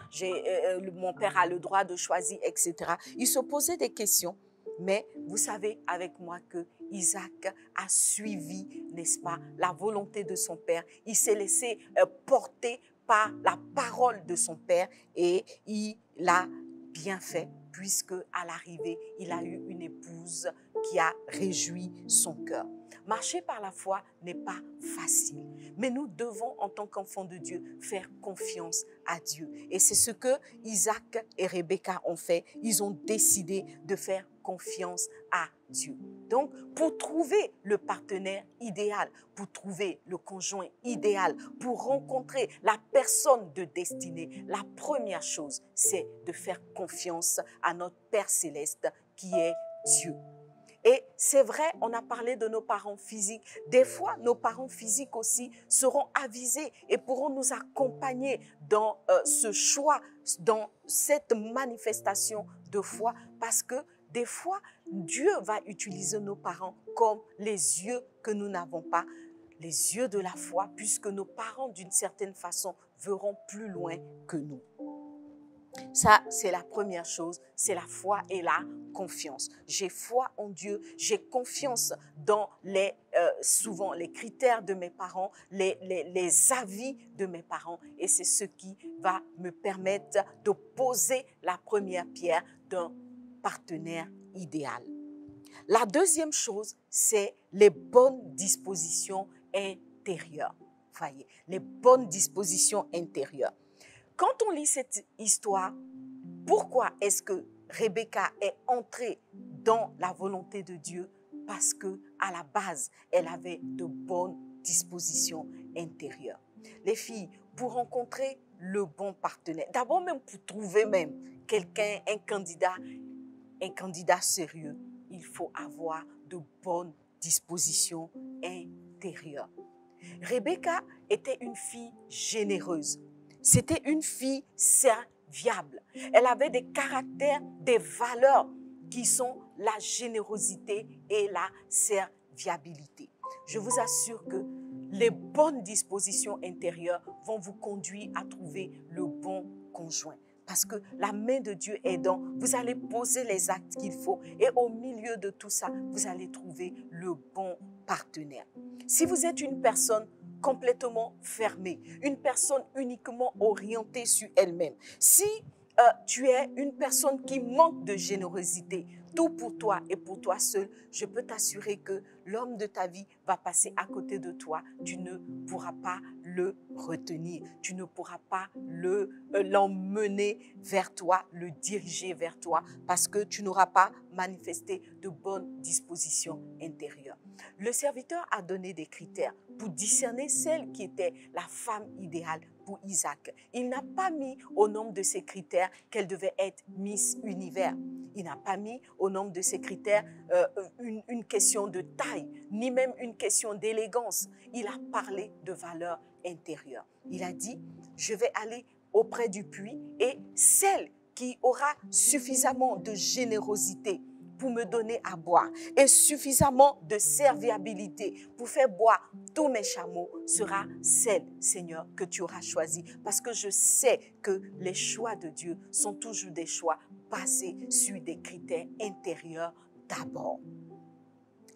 mon père a le droit de choisir, etc. Il se posait des questions. Mais vous savez avec moi que Isaac a suivi, n'est-ce pas, la volonté de son père. Il s'est laissé porter par la parole de son père et il l'a bien fait puisque à l'arrivée, il a eu une épouse qui a réjoui son cœur. Marcher par la foi n'est pas facile, mais nous devons, en tant qu'enfants de Dieu, faire confiance à Dieu. Et c'est ce que Isaac et Rebecca ont fait. Ils ont décidé de faire confiance à Dieu. Donc, pour trouver le partenaire idéal, pour trouver le conjoint idéal, pour rencontrer la personne de destinée, la première chose, c'est de faire confiance à notre Père Céleste qui est Dieu. Et c'est vrai, on a parlé de nos parents physiques. Des fois, nos parents physiques aussi seront avisés et pourront nous accompagner dans ce choix, dans cette manifestation de foi. Parce que des fois, Dieu va utiliser nos parents comme les yeux que nous n'avons pas, les yeux de la foi, puisque nos parents, d'une certaine façon, verront plus loin que nous. Ça, c'est la première chose, c'est la foi et la confiance. J'ai foi en Dieu, j'ai confiance dans souvent les critères de mes parents, les avis de mes parents, et c'est ce qui va me permettre de poser la première pierre d'un partenaire idéal. La deuxième chose, c'est les bonnes dispositions intérieures. Voyez, les bonnes dispositions intérieures. Quand on lit cette histoire, pourquoi est-ce que Rebecca est entrée dans la volonté de Dieu? Parce que à la base, elle avait de bonnes dispositions intérieures. Les filles, pour rencontrer le bon partenaire, d'abord même pour trouver même quelqu'un, un candidat sérieux, il faut avoir de bonnes dispositions intérieures. Rebecca était une fille généreuse. C'était une fille serviable. Elle avait des caractères, des valeurs qui sont la générosité et la serviabilité. Je vous assure que les bonnes dispositions intérieures vont vous conduire à trouver le bon conjoint. Parce que la main de Dieu aidant, vous allez poser les actes qu'il faut et au milieu de tout ça, vous allez trouver le bon partenaire. Si vous êtes une personne complètement fermée, une personne uniquement orientée sur elle-même, si tu es une personne qui manque de générosité, tout pour toi et pour toi seul, je peux t'assurer que l'homme de ta vie va passer à côté de toi. Tu ne pourras pas le retenir. Tu ne pourras pas l'emmener vers toi, le diriger vers toi, parce que tu n'auras pas manifesté de bonnes dispositions intérieures. Le serviteur a donné des critères pour discerner celle qui était la femme idéale pour Isaac. Il n'a pas mis au nombre de ces critères qu'elle devait être Miss Univers. Il n'a pas mis au nombre de ces critères une question de taille, ni même une question d'élégance. Il a parlé de valeur intérieure. Il a dit, je vais aller auprès du puits et celle qui aura suffisamment de générosité pour me donner à boire et suffisamment de serviabilité pour faire boire tous mes chameaux sera celle, Seigneur, que tu auras choisie. Parce que je sais que les choix de Dieu sont toujours des choix basés sur des critères intérieurs d'abord.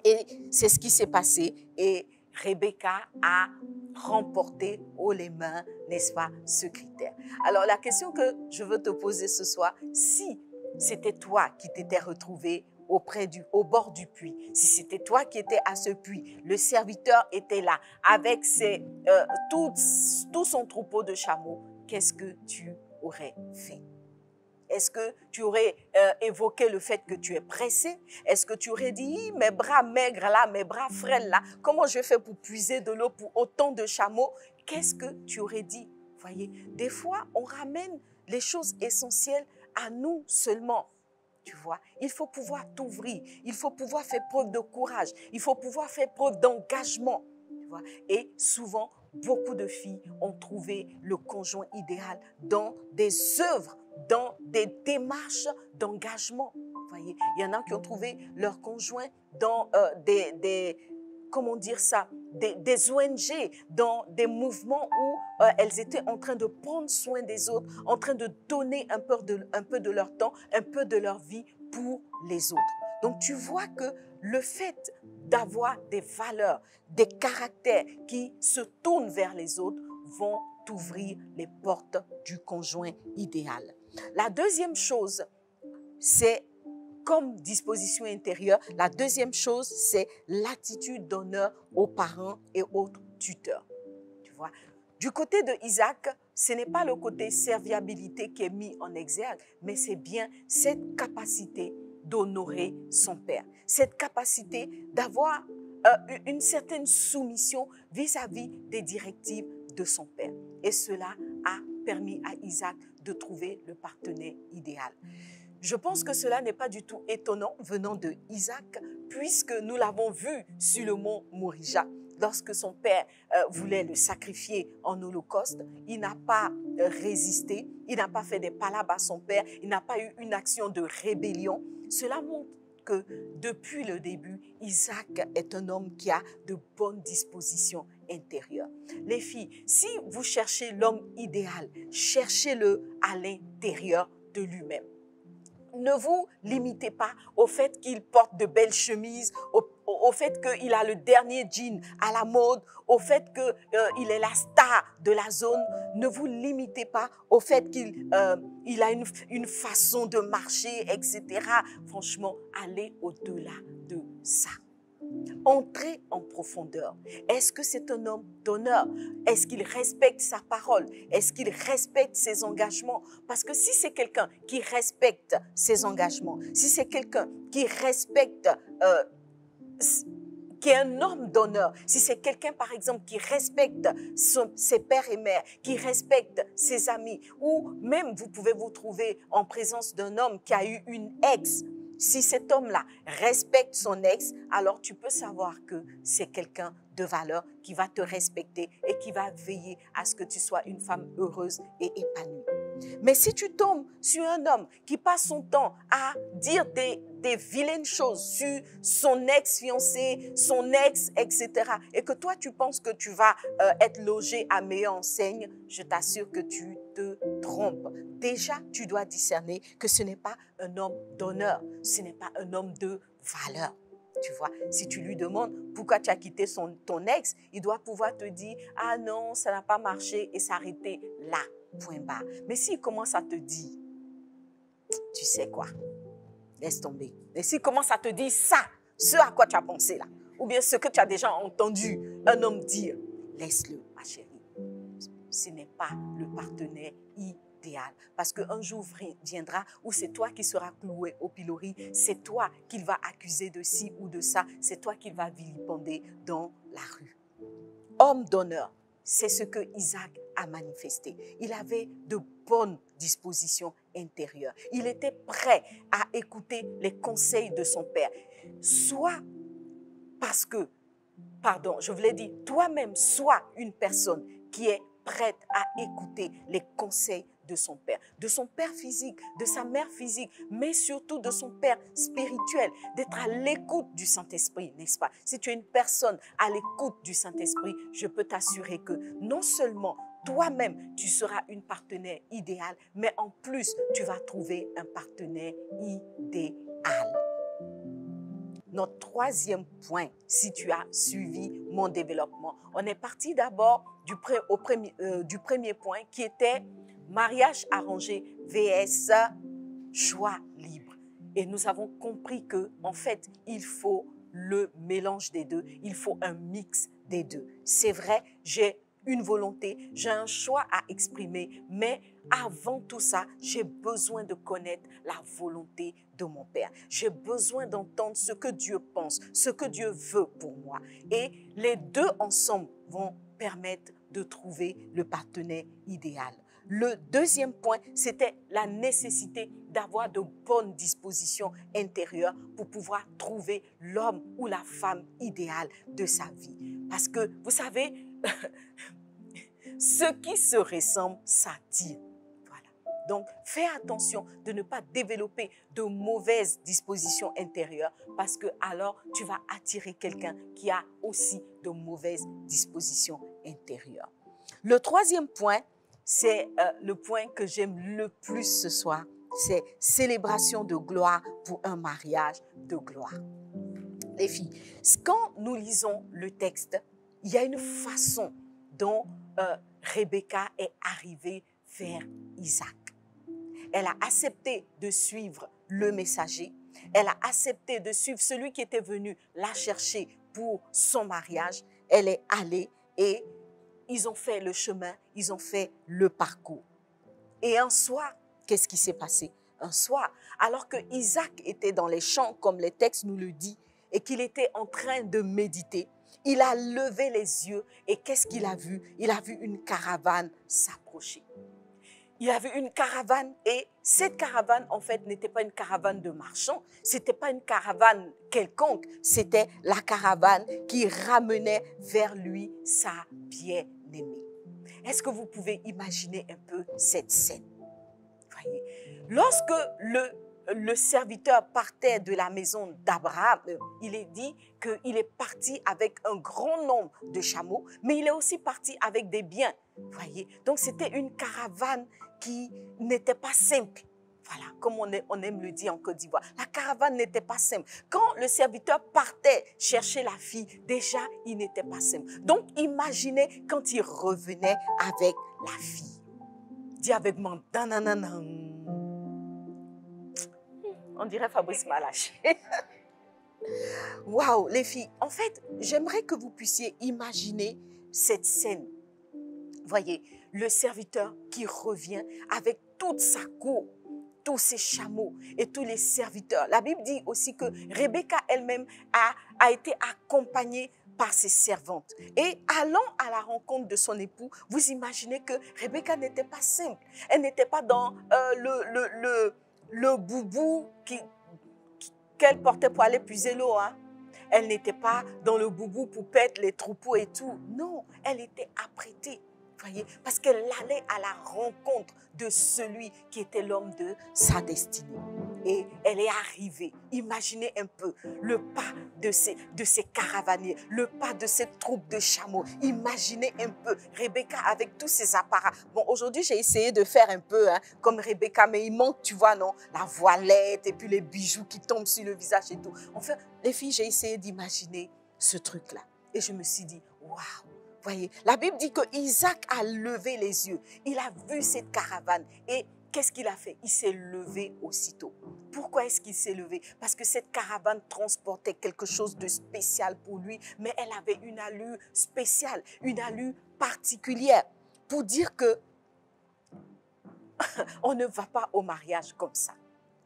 Et c'est ce qui s'est passé et Rebecca a remporté haut les mains, n'est-ce pas, ce critère. Alors la question que je veux te poser ce soir, si c'était toi qui t'étais retrouvé au bord du puits, si c'était toi qui étais à ce puits, le serviteur était là avec tout son troupeau de chameaux, qu'est-ce que tu aurais fait? Est-ce que tu aurais évoqué le fait que tu es pressé? Est-ce que tu aurais dit, mes bras maigres là, mes bras frêles là, comment je fais pour puiser de l'eau pour autant de chameaux? Qu'est-ce que tu aurais dit? Voyez, des fois, on ramène les choses essentielles à nous seulement. Tu vois, il faut pouvoir t'ouvrir, il faut pouvoir faire preuve de courage, il faut pouvoir faire preuve d'engagement. Tu vois, et souvent, beaucoup de filles ont trouvé le conjoint idéal dans des œuvres, dans des démarches d'engagement. Vous voyez, il y en a qui ont trouvé leur conjoint dans comment dire ça, des ONG, dans des mouvements où elles étaient en train de prendre soin des autres, en train de donner un peu de leur temps, un peu de leur vie pour les autres. Donc tu vois que le fait d'avoir des valeurs, des caractères qui se tournent vers les autres vont t'ouvrir les portes du conjoint idéal. La deuxième chose, c'est comme disposition intérieure, la deuxième chose, c'est l'attitude d'honneur aux parents et autres tuteurs. Tu vois, du côté de Isaac, ce n'est pas le côté serviabilité qui est mis en exergue, mais c'est bien cette capacité d'honorer son père, cette capacité d'avoir une certaine soumission vis-à-vis des directives de son père. Et cela a permis à Isaac de trouver le partenaire idéal. Je pense que cela n'est pas du tout étonnant venant de Isaac, puisque nous l'avons vu sur le mont Morija. Lorsque son père voulait le sacrifier en holocauste, il n'a pas résisté, il n'a pas fait des palabres à son père, il n'a pas eu une action de rébellion. Cela montre que depuis le début, Isaac est un homme qui a de bonnes dispositions intérieures. Les filles, si vous cherchez l'homme idéal, cherchez-le à l'intérieur de lui-même. Ne vous limitez pas au fait qu'il porte de belles chemises, au fait qu'il a le dernier jean à la mode, au fait qu'il est la star de la zone. Ne vous limitez pas au fait qu'il a une façon de marcher, etc. Franchement, allez au-delà de ça. Entrez en profondeur. Est-ce que c'est un homme d'honneur? Est-ce qu'il respecte sa parole? Est-ce qu'il respecte ses engagements? Parce que si c'est quelqu'un qui respecte ses engagements, si c'est quelqu'un qui respecte, qui est un homme d'honneur, si c'est quelqu'un, par exemple, qui respecte ses pères et mères, qui respecte ses amis, ou même vous pouvez vous trouver en présence d'un homme qui a eu une ex. Si cet homme-là respecte son ex, alors tu peux savoir que c'est quelqu'un de valeur qui va te respecter et qui va veiller à ce que tu sois une femme heureuse et épanouie. Mais si tu tombes sur un homme qui passe son temps à dire des vilaines choses sur son ex-fiancé, son ex, etc., et que toi, tu penses que tu vas être logé à meilleure enseigne, je t'assure que tu te trompes. Déjà, tu dois discerner que ce n'est pas un homme d'honneur, ce n'est pas un homme de valeur. Tu vois, si tu lui demandes pourquoi tu as quitté ton ex, il doit pouvoir te dire « Ah non, ça n'a pas marché » et s'arrêter là. Point barre. Mais s'il commence à te dire, tu sais quoi, laisse tomber. Et s'il commence à te dire ça, ce à quoi tu as pensé là, ou bien ce que tu as déjà entendu un homme dire, laisse-le, ma chérie. Ce n'est pas le partenaire idéal. Parce qu'un jour viendra où c'est toi qui seras cloué au pilori, c'est toi qu'il va accuser de ci ou de ça, c'est toi qu'il va vilipender dans la rue. Homme d'honneur. C'est ce que Isaac a manifesté. Il avait de bonnes dispositions intérieures. Il était prêt à écouter les conseils de son père. Soit parce que, pardon, je voulais dire, toi-même, sois une personne qui est prête à écouter les conseils de son père physique, de sa mère physique, mais surtout de son père spirituel, d'être à l'écoute du Saint-Esprit, n'est-ce pas? Si tu es une personne à l'écoute du Saint-Esprit, je peux t'assurer que non seulement toi-même, tu seras une partenaire idéale, mais en plus, tu vas trouver un partenaire idéal. Notre troisième point, si tu as suivi mon développement, on est parti d'abord du premier point qui était mariage arrangé vs choix libre. Et nous avons compris que, en fait, il faut le mélange des deux, il faut un mix des deux. C'est vrai, j'ai une volonté, j'ai un choix à exprimer, mais avant tout ça, j'ai besoin de connaître la volonté de mon Père. J'ai besoin d'entendre ce que Dieu pense, ce que Dieu veut pour moi. Et les deux ensemble vont permettre de trouver le partenaire idéal. Le deuxième point, c'était la nécessité d'avoir de bonnes dispositions intérieures pour pouvoir trouver l'homme ou la femme idéale de sa vie. Parce que, vous savez, ce qui se ressemble s'attire. Voilà. Donc, fais attention de ne pas développer de mauvaises dispositions intérieures parce que alors tu vas attirer quelqu'un qui a aussi de mauvaises dispositions intérieures. Le troisième point, c'est le point que j'aime le plus ce soir, c'est célébration de gloire pour un mariage de gloire. Les filles, quand nous lisons le texte, il y a une façon dont Rebecca est arrivée vers Isaac. Elle a accepté de suivre le messager. Elle a accepté de suivre celui qui était venu la chercher pour son mariage. Elle est allée et ils ont fait le chemin, ils ont fait le parcours. Et un soir, qu'est-ce qui s'est passé? Un soir, alors que Isaac était dans les champs, comme les textes nous le disent, et qu'il était en train de méditer, il a levé les yeux et qu'est-ce qu'il a vu? Il a vu une caravane s'approcher. Il a vu une caravane et cette caravane, en fait, n'était pas une caravane de marchands, c'était pas une caravane quelconque, c'était la caravane qui ramenait vers lui sa bien-aimée. Est-ce que vous pouvez imaginer un peu cette scène? Voyez, lorsque le serviteur partait de la maison d'Abraham, il est dit qu'il est parti avec un grand nombre de chameaux, mais il est aussi parti avec des biens. Voyez, donc c'était une caravane qui n'était pas simple. Voilà, comme on aime le dire en Côte d'Ivoire. La caravane n'était pas simple. Quand le serviteur partait chercher la fille, déjà, il n'était pas simple. Donc, imaginez quand il revenait avec la fille. Dis avec moi, on dirait Fabrice Malache. Waouh, les filles, en fait, j'aimerais que vous puissiez imaginer cette scène. Voyez, le serviteur qui revient avec toute sa cour, tous ses chameaux et tous les serviteurs. La Bible dit aussi que Rebecca elle-même a été accompagnée par ses servantes. Et allant à la rencontre de son époux, vous imaginez que Rebecca n'était pas simple. Elle n'était pas dans le boubou qu'elle portait pour aller puiser l'eau. Hein. Elle n'était pas dans le boubou pour pète les troupeaux et tout. Non, elle était apprêtée. Voyez, parce qu'elle allait à la rencontre de celui qui était l'homme de sa destinée. Et elle est arrivée. Imaginez un peu le pas de ces caravaniers, le pas de cette troupe de chameaux. Imaginez un peu Rebecca avec tous ses apparats. Bon, aujourd'hui, j'ai essayé de faire un peu comme Rebecca, mais il manque, tu vois, non, la voilette et puis les bijoux qui tombent sur le visage et tout. Enfin, les filles, j'ai essayé d'imaginer ce truc-là. Et je me suis dit, waouh! Voyez, la Bible dit que Isaac a levé les yeux. Il a vu cette caravane et qu'est-ce qu'il a fait? Il s'est levé aussitôt. Pourquoi est-ce qu'il s'est levé? Parce que cette caravane transportait quelque chose de spécial pour lui, mais elle avait une allure spéciale, une allure particulière. Pour dire que on ne va pas au mariage comme ça.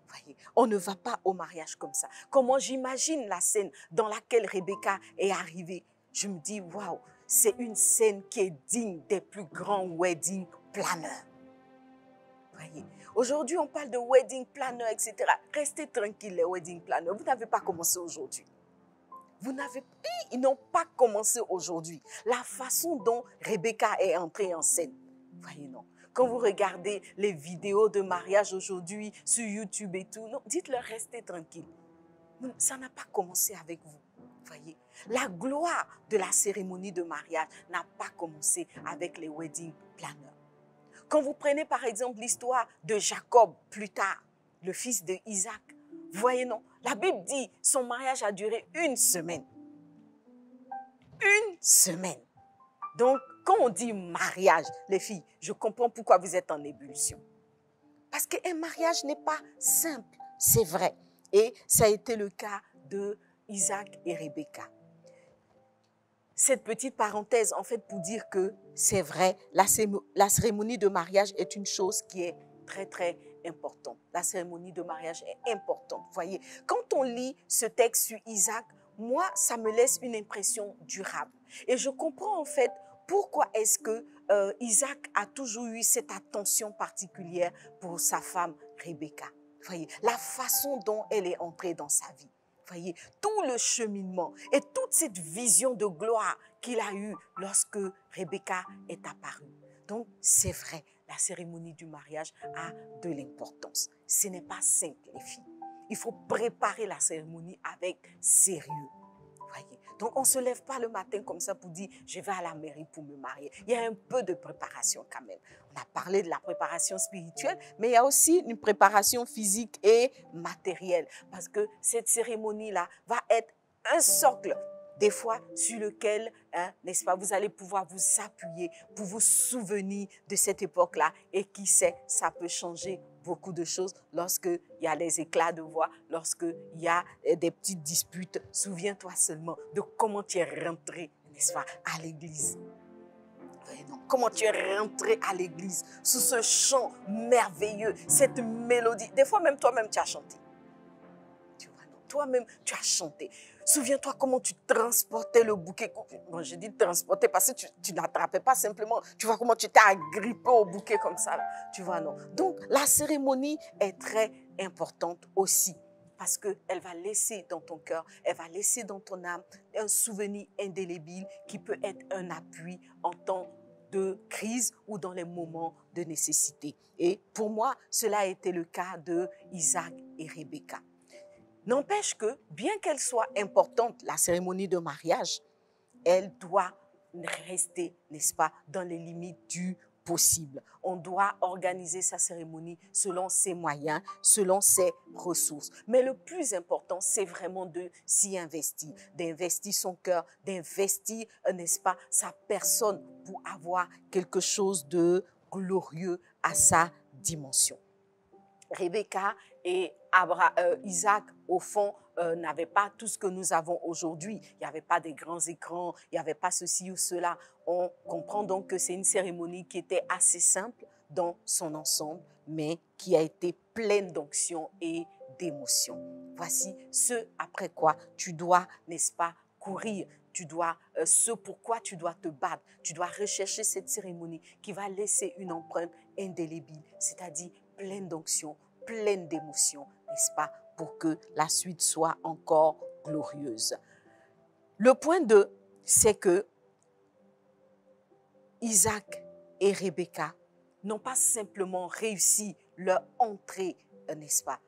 Voyez, on ne va pas au mariage comme ça. Comment j'imagine la scène dans laquelle Rebecca est arrivée? Je me dis, waouh, c'est une scène qui est digne des plus grands wedding planners. Voyez, aujourd'hui, on parle de wedding planner, etc. Restez tranquilles, les wedding planners. Vous n'avez pas commencé aujourd'hui. Ils n'ont pas commencé aujourd'hui. La façon dont Rebecca est entrée en scène. Voyez, non. Quand vous regardez les vidéos de mariage aujourd'hui sur YouTube et tout, non, dites-leur, restez tranquilles. Ça n'a pas commencé avec vous. Voyez, la gloire de la cérémonie de mariage n'a pas commencé avec les wedding planners. Quand vous prenez par exemple l'histoire de Jacob plus tard, le fils de Isaac, voyez non, la Bible dit son mariage a duré 1 semaine. 1 semaine. Donc, quand on dit mariage, les filles, je comprends pourquoi vous êtes en ébullition. Parce qu'un mariage n'est pas simple, c'est vrai. Et ça a été le cas de Isaac et Rebecca. Cette petite parenthèse, en fait, pour dire que c'est vrai, la cérémonie de mariage est une chose qui est très, très importante. La cérémonie de mariage est importante. Voyez, quand on lit ce texte sur Isaac, moi, ça me laisse une impression durable. Et je comprends, en fait, pourquoi est-ce que Isaac a toujours eu cette attention particulière pour sa femme Rebecca. Voyez, la façon dont elle est entrée dans sa vie. Voyez, tout le cheminement et toute cette vision de gloire qu'il a eue lorsque Rebecca est apparue. Donc, c'est vrai, la cérémonie du mariage a de l'importance. Ce n'est pas simple, les filles. Il faut préparer la cérémonie avec sérieux. Voyez. Donc, on ne se lève pas le matin comme ça pour dire « je vais à la mairie pour me marier ». Il y a un peu de préparation quand même. On a parlé de la préparation spirituelle, mais il y a aussi une préparation physique et matérielle. Parce que cette cérémonie-là va être un socle, des fois sur lequel, n'est-ce pas, vous allez pouvoir vous appuyer pour vous souvenir de cette époque-là. Et qui sait, ça peut changer beaucoup de choses lorsqu'il y a les éclats de voix, lorsqu'il y a des petites disputes. Souviens-toi seulement de comment tu es rentré, n'est-ce pas, à l'église. Comment tu es rentré à l'église sous ce chant merveilleux, cette mélodie. Des fois, même toi-même, tu as chanté. Tu vois, non? Toi-même, tu as chanté. Souviens-toi comment tu transportais le bouquet. Bon, je dis transporter parce que tu n'attrapais pas simplement. Tu vois comment tu t'es agrippé au bouquet comme ça. Là. Tu vois, non? Donc, la cérémonie est très importante aussi. Parce qu'elle va laisser dans ton cœur, elle va laisser dans ton âme un souvenir indélébile qui peut être un appui en temps de crise ou dans les moments de nécessité. Et pour moi, cela a été le cas de Isaac et Rebecca. N'empêche que, bien qu'elle soit importante, la cérémonie de mariage, elle doit rester, n'est-ce pas, dans les limites du possible. On doit organiser sa cérémonie selon ses moyens, selon ses ressources. Mais le plus important, c'est vraiment de s'y investir, d'investir son cœur, d'investir, n'est-ce pas, sa personne pour avoir quelque chose de glorieux à sa dimension. Rebecca et Isaac, au fond, n'avaient pas tout ce que nous avons aujourd'hui. Il n'y avait pas des grands écrans, il n'y avait pas ceci ou cela. On comprend donc que c'est une cérémonie qui était assez simple dans son ensemble, mais qui a été pleine d'onction et d'émotion. Voici ce après quoi tu dois, n'est-ce pas, courir. Tu dois, ce pourquoi tu dois te battre. Tu dois rechercher cette cérémonie qui va laisser une empreinte indélébile, c'est-à-dire pleine d'onction, pleine d'émotion, n'est-ce pas, pour que la suite soit encore glorieuse. Le point 2, c'est que Isaac et Rebecca n'ont pas simplement réussi leur entrée, n'est-ce pas,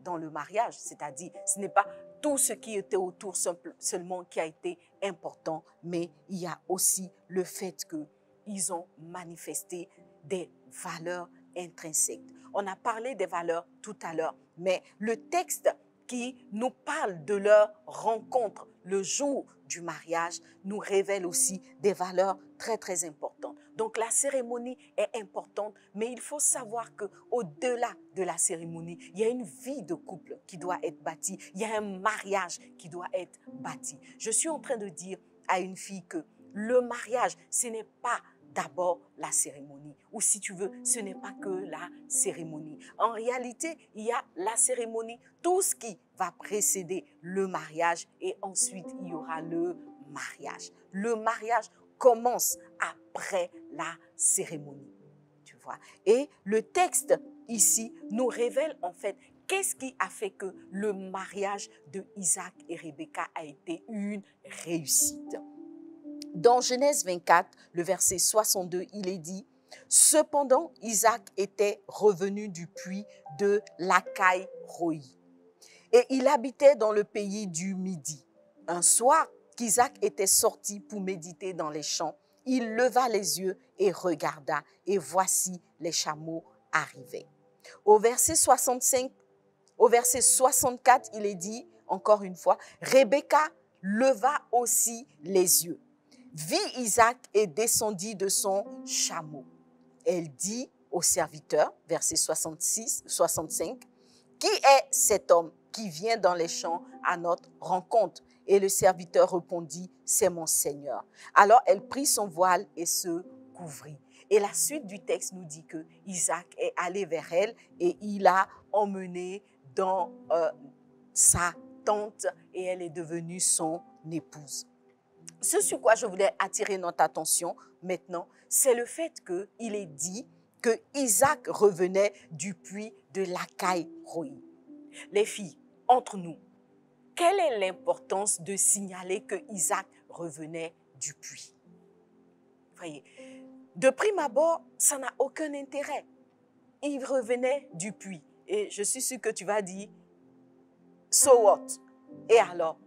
dans le mariage, c'est-à-dire ce n'est pas tout ce qui était autour seulement qui a été important, mais il y a aussi le fait qu'ils ont manifesté des valeurs intrinsèques. On a parlé des valeurs tout à l'heure, mais le texte qui nous parle de leur rencontre le jour du mariage nous révèle aussi des valeurs très, très importantes. Donc, la cérémonie est importante, mais il faut savoir qu'au-delà de la cérémonie, il y a une vie de couple qui doit être bâtie. Il y a un mariage qui doit être bâti. Je suis en train de dire à une fille que le mariage, ce n'est pas d'abord la cérémonie. Ou si tu veux, ce n'est pas que la cérémonie. En réalité, il y a la cérémonie, tout ce qui va précéder le mariage et ensuite il y aura le mariage. Le mariage commence après la cérémonie. Tu vois? Et le texte ici nous révèle en fait qu'est-ce qui a fait que le mariage de Isaac et Rebecca a été une réussite. Dans Genèse 24, le verset 62, il est dit « Cependant, Isaac était revenu du puits de Lacaï-Roi, et il habitait dans le pays du Midi. Un soir qu'Isaac était sorti pour méditer dans les champs, il leva les yeux et regarda, et voici les chameaux arrivaient. » Au verset 64, il est dit, encore une fois, « Rebecca leva aussi les yeux, vit Isaac et descendit de son chameau. Elle dit au serviteur, verset 65, « Qui est cet homme qui vient dans les champs à notre rencontre ?» Et le serviteur répondit, « C'est mon Seigneur. » Alors elle prit son voile et se couvrit. Et la suite du texte nous dit que Isaac est allé vers elle et il l'a emmenée dans sa tente et elle est devenue son épouse. Ce sur quoi je voulais attirer notre attention maintenant, c'est le fait qu'il est dit que Isaac revenait du puits de Lacaï-Roi. Les filles, entre nous, quelle est l'importance de signaler que Isaac revenait du puits? Voyez, de prime abord, ça n'a aucun intérêt. Il revenait du puits. Et je suis sûre que tu vas dire, so what? Et alors?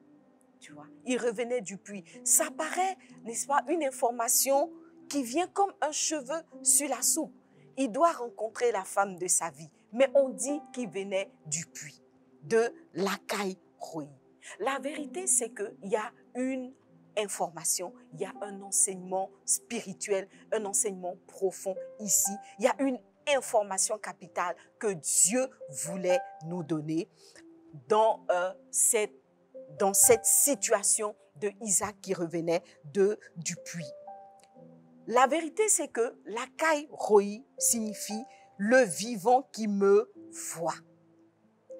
Tu vois, il revenait du puits. Ça paraît, n'est-ce pas, une information qui vient comme un cheveu sur la soupe. Il doit rencontrer la femme de sa vie. Mais on dit qu'il venait du puits, de Lacaï-Roi. La vérité, c'est qu'il y a une information, il y a un enseignement spirituel, un enseignement profond ici. Il y a une information capitale que Dieu voulait nous donner dans cette situation de Isaac qui revenait du puits. La vérité, c'est que Lacaï-Roi signifie le vivant qui me voit.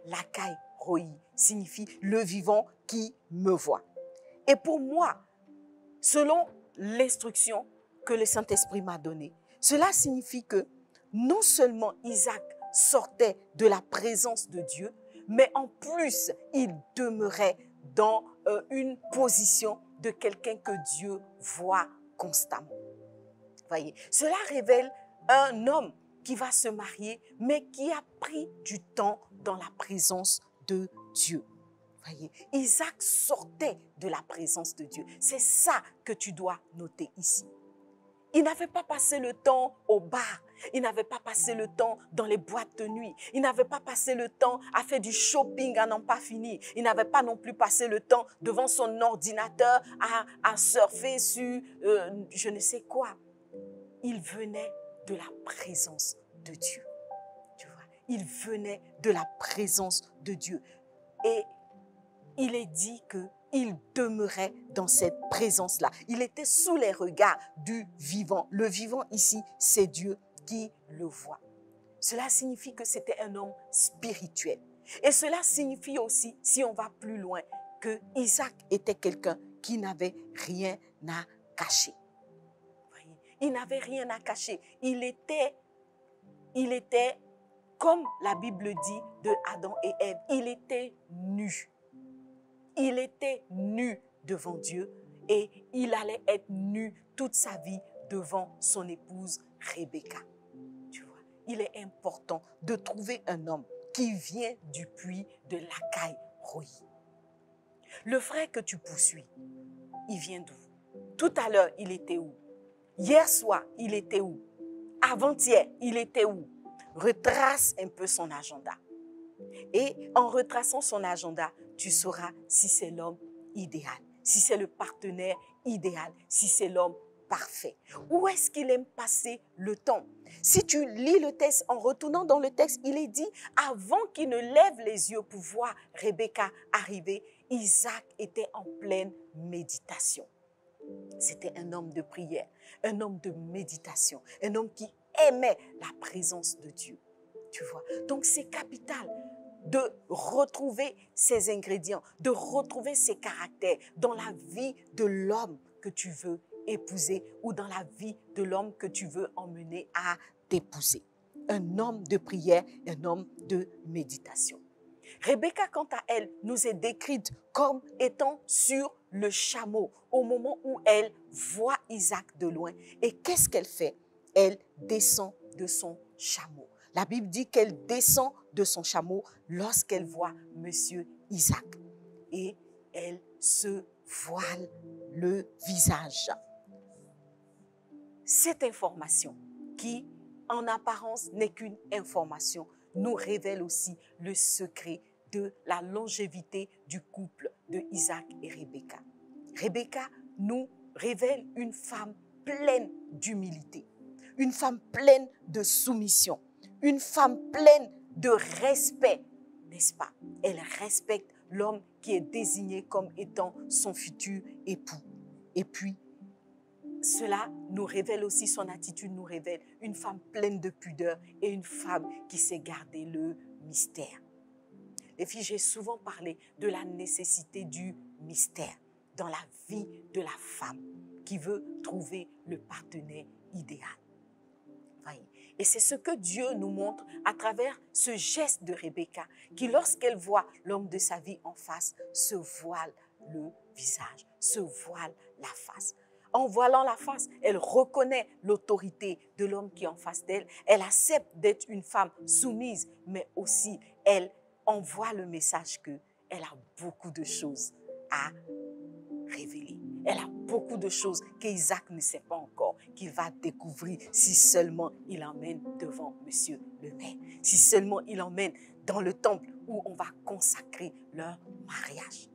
Lacaï-Roi signifie le vivant qui me voit. Et pour moi, selon l'instruction que le Saint-Esprit m'a donnée, cela signifie que non seulement Isaac sortait de la présence de Dieu, mais en plus, il demeurait dans une position de quelqu'un que Dieu voit constamment. Voyez, cela révèle un homme qui va se marier, mais qui a pris du temps dans la présence de Dieu. Voyez, Isaac sortait de la présence de Dieu. C'est ça que tu dois noter ici. Il n'avait pas passé le temps au bar. Il n'avait pas passé le temps dans les boîtes de nuit. Il n'avait pas passé le temps à faire du shopping à n'en pas finir. Il n'avait pas non plus passé le temps devant son ordinateur à surfer sur je ne sais quoi. Il venait de la présence de Dieu. Tu vois, il venait de la présence de Dieu. Et il est dit qu'il demeurait dans cette présence-là. Il était sous les regards du vivant. Le vivant ici, c'est Dieu qui le voit. Cela signifie que c'était un homme spirituel. Et cela signifie aussi, si on va plus loin, que Isaac était quelqu'un qui n'avait rien à cacher. Voyez, il n'avait rien à cacher. Il était, comme la Bible dit de Adam et Ève, il était nu. Il était nu devant Dieu et il allait être nu toute sa vie devant son épouse Rebecca. Tu vois, il est important de trouver un homme qui vient du puits de Lacaille Roi. Le frère que tu poursuis, il vient d'où? Tout à l'heure, il était où? Hier soir, il était où? Avant-hier, il était où? Retrace un peu son agenda. Et en retraçant son agenda, tu sauras si c'est l'homme idéal, si c'est le partenaire idéal, si c'est l'homme parfait. Où est-ce qu'il aime passer le temps? Si tu lis le texte, en retournant dans le texte, il est dit, avant qu'il ne lève les yeux pour voir Rebecca arriver, Isaac était en pleine méditation. C'était un homme de prière, un homme de méditation, un homme qui aimait la présence de Dieu. Tu vois? Donc c'est capital de retrouver ces ingrédients, de retrouver ces caractères dans la vie de l'homme que tu veux épouser ou dans la vie de l'homme que tu veux emmener à t'épouser. Un homme de prière, un homme de méditation. Rebecca, quant à elle, nous est décrite comme étant sur le chameau au moment où elle voit Isaac de loin. Et qu'est-ce qu'elle fait? Elle descend de son chameau. La Bible dit qu'elle descend de son chameau lorsqu'elle voit Monsieur Isaac. Et elle se voile le visage. Cette information qui, en apparence, n'est qu'une information, nous révèle aussi le secret de la longévité du couple de Isaac et Rebecca. Rebecca nous révèle une femme pleine d'humilité, une femme pleine de soumission, une femme pleine de respect, n'est-ce pas? Elle respecte l'homme qui est désigné comme étant son futur époux. Et puis, cela nous révèle aussi, son attitude nous révèle une femme pleine de pudeur et une femme qui sait garder le mystère. Les filles, j'ai souvent parlé de la nécessité du mystère dans la vie de la femme qui veut trouver le partenaire idéal. Voyez. Et c'est ce que Dieu nous montre à travers ce geste de Rebecca qui, lorsqu'elle voit l'homme de sa vie en face, se voile le visage, se voile la face. En voilant la face, elle reconnaît l'autorité de l'homme qui est en face d'elle. Elle accepte d'être une femme soumise, mais aussi elle envoie le message qu'elle a beaucoup de choses à révéler. Elle a beaucoup de choses qu'Isaac ne sait pas encore, qu'il va découvrir si seulement il emmène devant Monsieur le maire, si seulement il emmène dans le temple où on va consacrer leur mariage.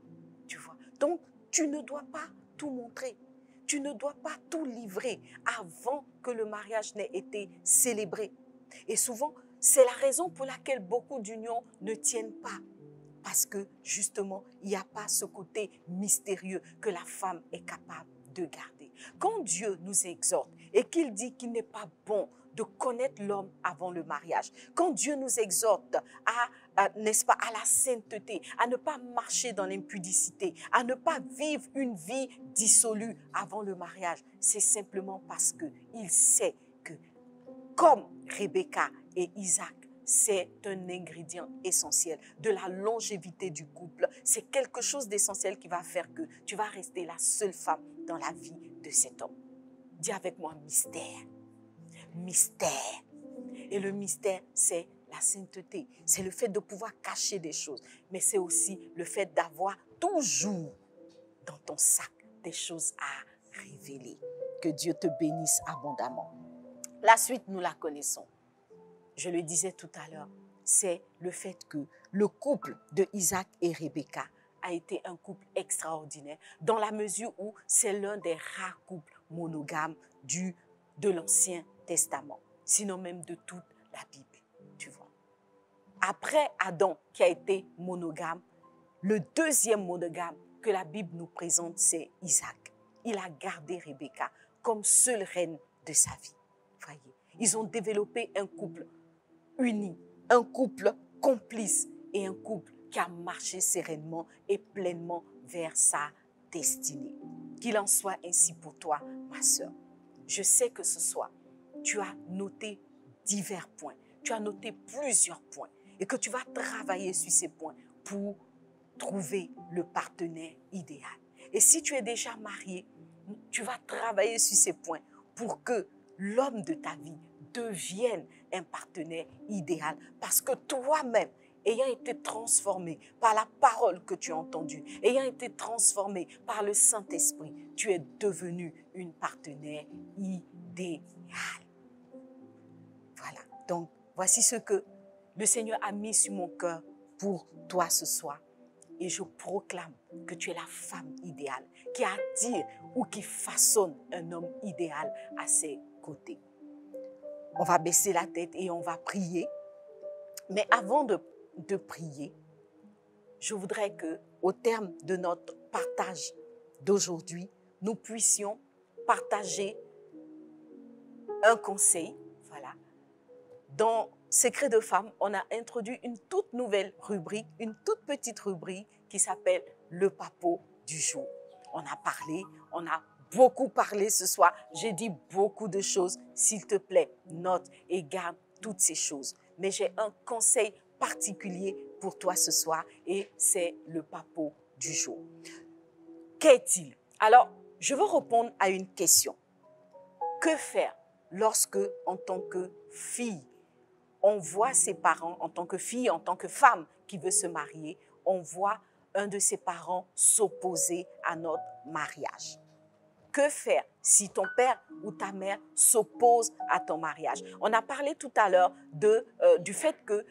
Tu vois? Donc, tu ne dois pas tout montrer. Tu ne dois pas tout livrer avant que le mariage n'ait été célébré. Et souvent, c'est la raison pour laquelle beaucoup d'unions ne tiennent pas. Parce que justement, il n'y a pas ce côté mystérieux que la femme est capable de garder. Quand Dieu nous exhorte et qu'il dit qu'il n'est pas bon de connaître l'homme avant le mariage, quand Dieu nous exhorte n'est-ce pas, à la sainteté, à ne pas marcher dans l'impudicité, à ne pas vivre une vie dissolue avant le mariage, c'est simplement parce qu'il sait que, comme Rebecca et Isaac, c'est un ingrédient essentiel de la longévité du couple. C'est quelque chose d'essentiel qui va faire que tu vas rester la seule femme dans la vie de cet homme. Dis avec moi, mystère. Mystère. Et le mystère, c'est la sainteté. C'est le fait de pouvoir cacher des choses. Mais c'est aussi le fait d'avoir toujours dans ton sac des choses à révéler. Que Dieu te bénisse abondamment. La suite, nous la connaissons. Je le disais tout à l'heure, c'est le fait que le couple de Isaac et Rebecca a été un couple extraordinaire dans la mesure où c'est l'un des rares couples monogames de l'Ancien Testament, sinon même de toute la Bible, tu vois. Après Adam qui a été monogame, le deuxième monogame que la Bible nous présente, c'est Isaac. Il a gardé Rebecca comme seule reine de sa vie. Voyez, ils ont développé un couple uni, un couple complice et un couple qui a marché sereinement et pleinement vers sa destinée. Qu'il en soit ainsi pour toi, ma sœur. Je sais que ce soir, tu as noté divers points, tu as noté plusieurs points et que tu vas travailler sur ces points pour trouver le partenaire idéal. Et si tu es déjà marié, tu vas travailler sur ces points pour que l'homme de ta vie devienne un partenaire idéal. Parce que toi-même, ayant été transformé par la parole que tu as entendue, ayant été transformé par le Saint-Esprit, tu es devenu une partenaire idéale. Voilà. Donc, voici ce que le Seigneur a mis sur mon cœur pour toi ce soir. Et je proclame que tu es la femme idéale qui attire ou qui façonne un homme idéal à ses côtés. On va baisser la tête et on va prier. Mais avant de prier, je voudrais qu'au terme de notre partage d'aujourd'hui, nous puissions partager un conseil. Voilà. Dans Secret de Femme, on a introduit une toute nouvelle rubrique, une toute petite rubrique qui s'appelle le papo du jour. On a parlé, on a beaucoup parlé ce soir. J'ai dit beaucoup de choses. S'il te plaît, note et garde toutes ces choses. Mais j'ai un conseil particulier pour toi ce soir et c'est le papo du jour. Qu'est-il? Alors, je veux répondre à une question. Que faire lorsque, en tant que fille, on voit ses parents, en tant que fille, en tant que femme qui veut se marier, on voit un de ses parents s'opposer à notre mariage? Que faire si ton père ou ta mère s'oppose à ton mariage? On a parlé tout à l'heure du fait que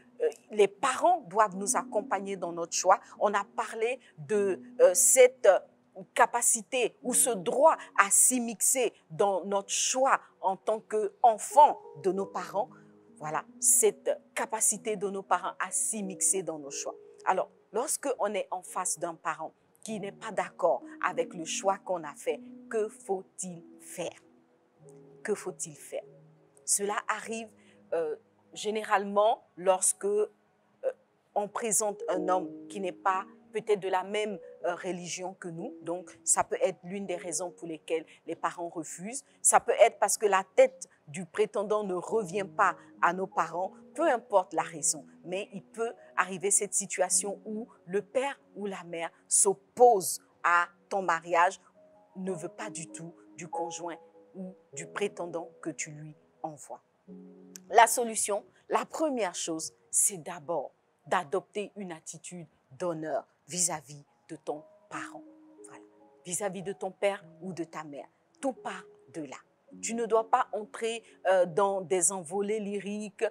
les parents doivent nous accompagner dans notre choix. On a parlé de cette capacité ou ce droit à s'immiscer dans notre choix en tant qu'enfant de nos parents. Voilà, cette capacité de nos parents à s'immiscer dans nos choix. Alors, lorsque on est en face d'un parent qui n'est pas d'accord avec le choix qu'on a fait, que faut-il faire? Que faut-il faire? Cela arrive généralement lorsque on présente un homme qui n'est pas peut-être de la même religion que nous. Donc, ça peut être l'une des raisons pour lesquelles les parents refusent. Ça peut être parce que la tête du prétendant ne revient pas à nos parents. Peu importe la raison, mais il peut arriver cette situation où le père ou la mère s'oppose à ton mariage, ne veut pas du tout du conjoint ou du prétendant que tu lui envoies. La solution, la première chose, c'est d'abord d'adopter une attitude d'honneur vis-à-vis de ton parent. Voilà. Vis-à-vis de ton père ou de ta mère. Tout part de là. Tu ne dois pas entrer dans des envolées lyriques,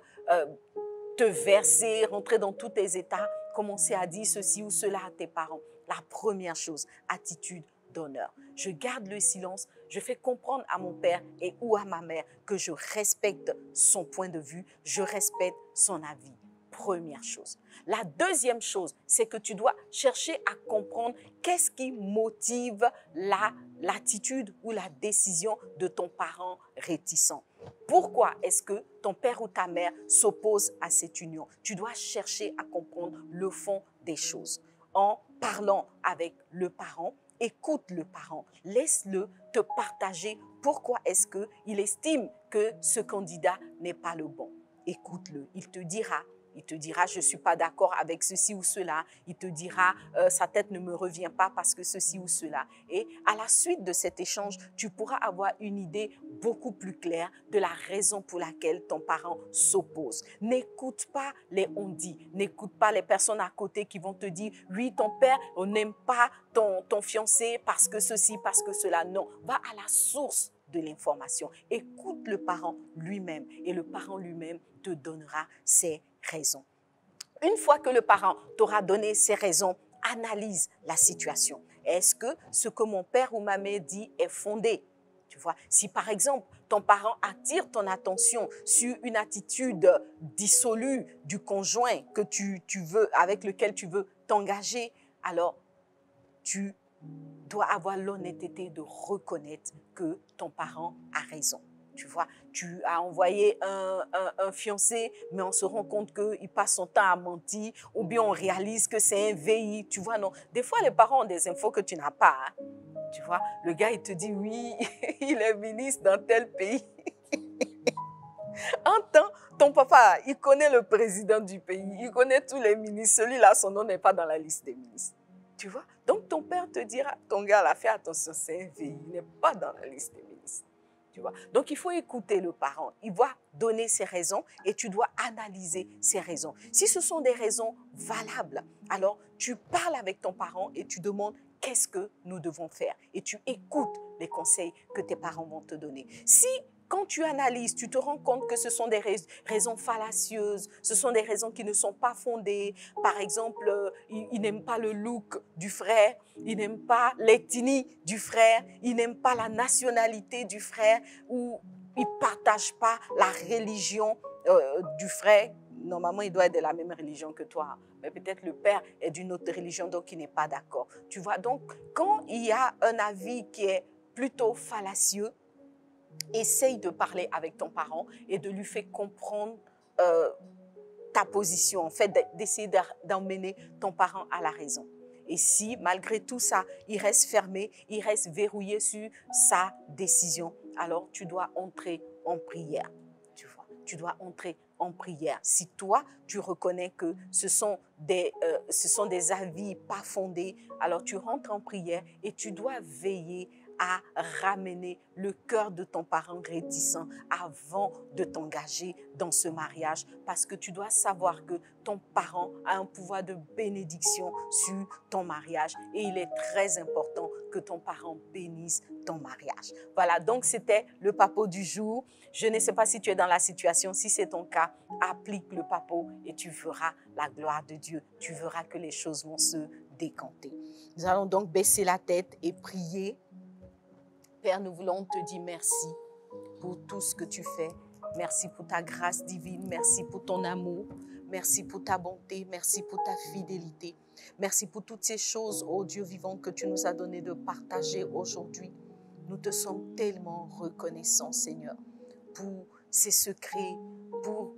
te verser, rentrer dans tous tes états, commencer à dire ceci ou cela à tes parents. La première chose, attitude d'honneur. Je garde le silence, je fais comprendre à mon père et ou à ma mère que je respecte son point de vue, je respecte son avis. Première chose. La deuxième chose, c'est que tu dois chercher à comprendre qu'est-ce qui motive l'attitude ou la décision de ton parent réticent. Pourquoi est-ce que ton père ou ta mère s'oppose à cette union? Tu dois chercher à comprendre le fond des choses. En parlant avec le parent, écoute le parent, laisse-le te partager pourquoi est-ce qu'il estime que ce candidat n'est pas le bon. Écoute-le, il te dira Il te dira, je ne suis pas d'accord avec ceci ou cela. Il te dira, sa tête ne me revient pas parce que ceci ou cela. Et à la suite de cet échange, tu pourras avoir une idée beaucoup plus claire de la raison pour laquelle ton parent s'oppose. N'écoute pas les on-dit. N'écoute pas les personnes à côté qui vont te dire, oui, ton père, on n'aime pas ton fiancé parce que ceci, parce que cela. Non, va à la source de l'information. Écoute le parent lui-même et le parent lui-même te donnera ses raisons. Une fois que le parent t'aura donné ses raisons, analyse la situation. Est-ce que ce que mon père ou ma mère dit est fondé? Tu vois, si par exemple ton parent attire ton attention sur une attitude dissolue du conjoint que tu veux, avec lequel tu veux t'engager, alors tu dois avoir l'honnêteté de reconnaître que ton parent a raison. Tu vois, tu as envoyé un fiancé, mais on se rend compte qu'il passe son temps à mentir, ou bien on réalise que c'est un VI. Tu vois, non. Des fois, les parents ont des infos que tu n'as pas. Hein. Tu vois, le gars, il te dit, oui, il est ministre dans tel pays. En temps, ton papa, il connaît le président du pays, il connaît tous les ministres. Celui-là, son nom n'est pas dans la liste des ministres. Tu vois? Donc, ton père te dira, ton gars, là, fais attention, c'est un VI, il n'est pas dans la liste des ministres. Tu vois? Donc, il faut écouter le parent. Il va donner ses raisons et tu dois analyser ses raisons. Si ce sont des raisons valables, alors tu parles avec ton parent et tu demandes qu'est-ce que nous devons faire. Et tu écoutes les conseils que tes parents vont te donner. Si quand tu analyses, tu te rends compte que ce sont des raisons fallacieuses, ce sont des raisons qui ne sont pas fondées. Par exemple, il n'aime pas le look du frère, il n'aime pas l'ethnie du frère, il n'aime pas la nationalité du frère, ou il ne partage pas la religion du frère. Normalement, il doit être de la même religion que toi, mais peut-être le père est d'une autre religion, donc il n'est pas d'accord. Tu vois, donc quand il y a un avis qui est plutôt fallacieux, essaye de parler avec ton parent et de lui faire comprendre ta position, en fait, d'essayer d'emmener ton parent à la raison. Et si, malgré tout ça, il reste fermé, il reste verrouillé sur sa décision, alors tu dois entrer en prière. Tu vois, tu dois entrer en prière. Si toi, tu reconnais que ce sont des avis pas fondés, alors tu rentres en prière et tu dois veiller à ramener le cœur de ton parent réticent avant de t'engager dans ce mariage, parce que tu dois savoir que ton parent a un pouvoir de bénédiction sur ton mariage et il est très important que ton parent bénisse ton mariage. Voilà, donc c'était le papo du jour. Je ne sais pas si tu es dans la situation. Si c'est ton cas, applique le papo et tu verras la gloire de Dieu. Tu verras que les choses vont se décanter. Nous allons donc baisser la tête et prier. Père, nous voulons te dire merci pour tout ce que tu fais. Merci pour ta grâce divine. Merci pour ton amour. Merci pour ta bonté. Merci pour ta fidélité. Merci pour toutes ces choses, ô Dieu vivant, que tu nous as donné de partager aujourd'hui. Nous te sommes tellement reconnaissants, Seigneur, pour ces secrets, pour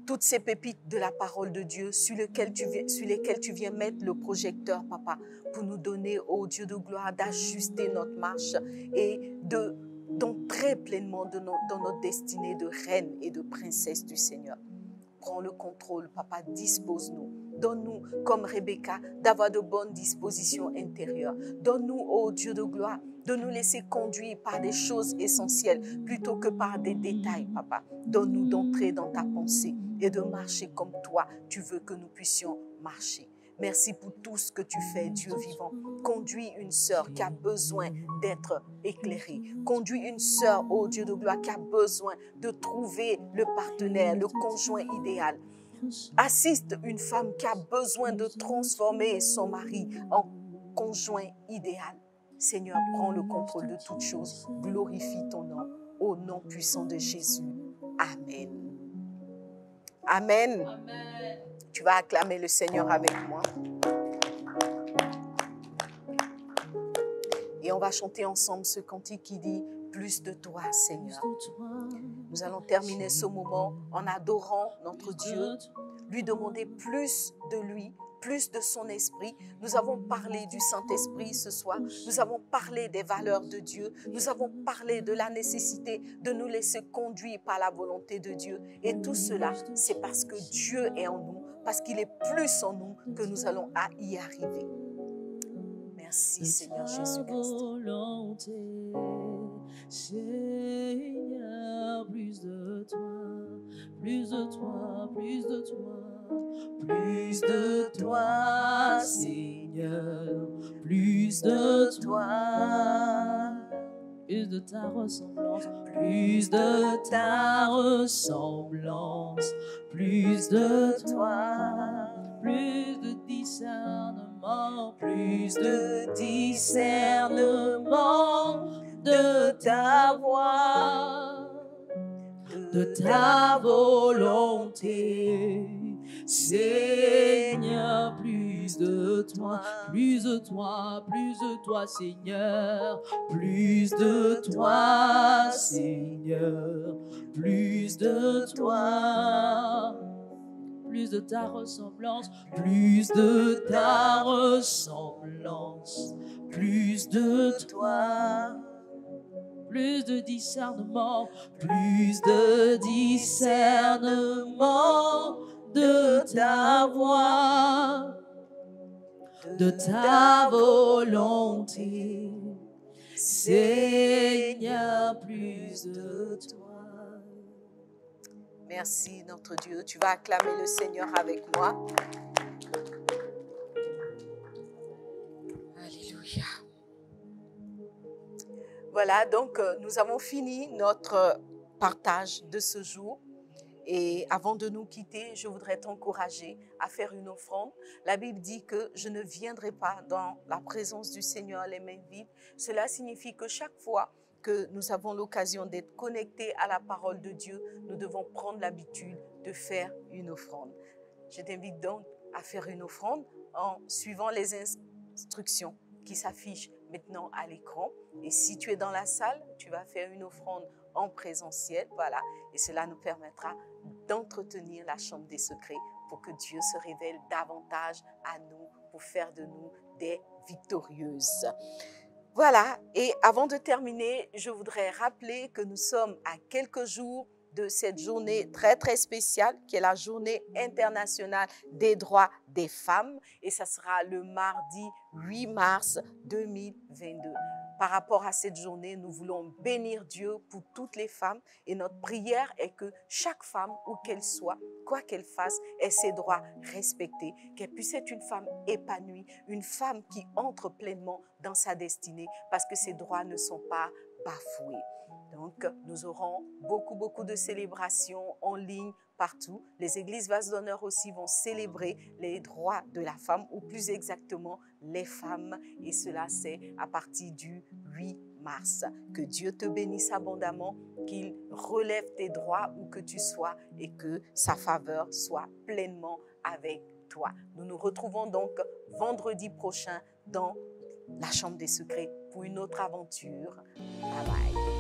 toutes ces pépites de la parole de Dieu sur lesquelles tu viens mettre le projecteur, Papa, pour nous donner, ô Dieu de gloire, d'ajuster notre marche et d'entrer pleinement dans notre destinée de reine et de princesse du Seigneur. Prends le contrôle, Papa, dispose-nous. Donne-nous, comme Rebecca, d'avoir de bonnes dispositions intérieures. Donne-nous, ô Dieu de gloire, de nous laisser conduire par des choses essentielles plutôt que par des détails, Papa. Donne-nous d'entrer dans ta pensée et de marcher comme toi, tu veux que nous puissions marcher. Merci pour tout ce que tu fais, Dieu vivant. Conduis une sœur qui a besoin d'être éclairée. Conduis une sœur, ô Dieu de gloire, qui a besoin de trouver le partenaire, le conjoint idéal. Assiste une femme qui a besoin de transformer son mari en conjoint idéal. Seigneur, prends le contrôle de toutes choses. Glorifie ton nom. Au nom puissant de Jésus. Amen. Amen. Amen. Tu vas acclamer le Seigneur avec moi. Et on va chanter ensemble ce cantique qui dit « Plus de toi, Seigneur ». Nous allons terminer ce moment en adorant notre Dieu, lui demander plus de lui, plus de son esprit. Nous avons parlé du Saint-Esprit ce soir. Nous avons parlé des valeurs de Dieu. Nous avons parlé de la nécessité de nous laisser conduire par la volonté de Dieu. Et tout cela, c'est parce que Dieu est en nous, parce qu'il est plus en nous que nous allons y arriver. Merci Seigneur Jésus-Christ. Seigneur, plus de toi, plus de toi, plus de toi, plus de toi, Seigneur, plus de toi, plus de ta ressemblance, plus de ta ressemblance, plus de toi, plus de discernement, plus de discernement de ta voix, de ta volonté, Seigneur, plus de toi, plus de toi, plus de toi, Seigneur, plus de toi, Seigneur, plus de toi, plus de ta ressemblance, plus de ta ressemblance, plus de toi, plus de discernement, plus de discernement de ta voix, de ta volonté, Seigneur, plus de toi. Merci notre Dieu. Tu vas acclamer le Seigneur avec moi. Alléluia. Voilà, donc nous avons fini notre partage de ce jour. Et avant de nous quitter, je voudrais t'encourager à faire une offrande. La Bible dit que je ne viendrai pas dans la présence du Seigneur les mains vides. Cela signifie que chaque fois que nous avons l'occasion d'être connectés à la parole de Dieu, nous devons prendre l'habitude de faire une offrande. Je t'invite donc à faire une offrande en suivant les instructions qui s'affichent maintenant à l'écran. Et si tu es dans la salle, tu vas faire une offrande en présentiel, voilà. Et cela nous permettra d'entretenir la chambre des secrets pour que Dieu se révèle davantage à nous, pour faire de nous des victorieuses. Voilà, et avant de terminer, je voudrais rappeler que nous sommes à quelques jours de cette journée très très spéciale qui est la journée internationale des droits des femmes et ça sera le mardi 8 mars 2022. Par rapport à cette journée, nous voulons bénir Dieu pour toutes les femmes et notre prière est que chaque femme, où qu'elle soit, quoi qu'elle fasse, ait ses droits respectés, qu'elle puisse être une femme épanouie, une femme qui entre pleinement dans sa destinée parce que ses droits ne sont pas bafoués. Donc, nous aurons beaucoup de célébrations en ligne partout. Les églises Vase d'honneur aussi vont célébrer les droits de la femme, ou plus exactement les femmes. Et cela, c'est à partir du 8 mars. Que Dieu te bénisse abondamment, qu'il relève tes droits où que tu sois et que sa faveur soit pleinement avec toi. Nous nous retrouvons donc vendredi prochain dans la chambre des secrets pour une autre aventure. Bye bye.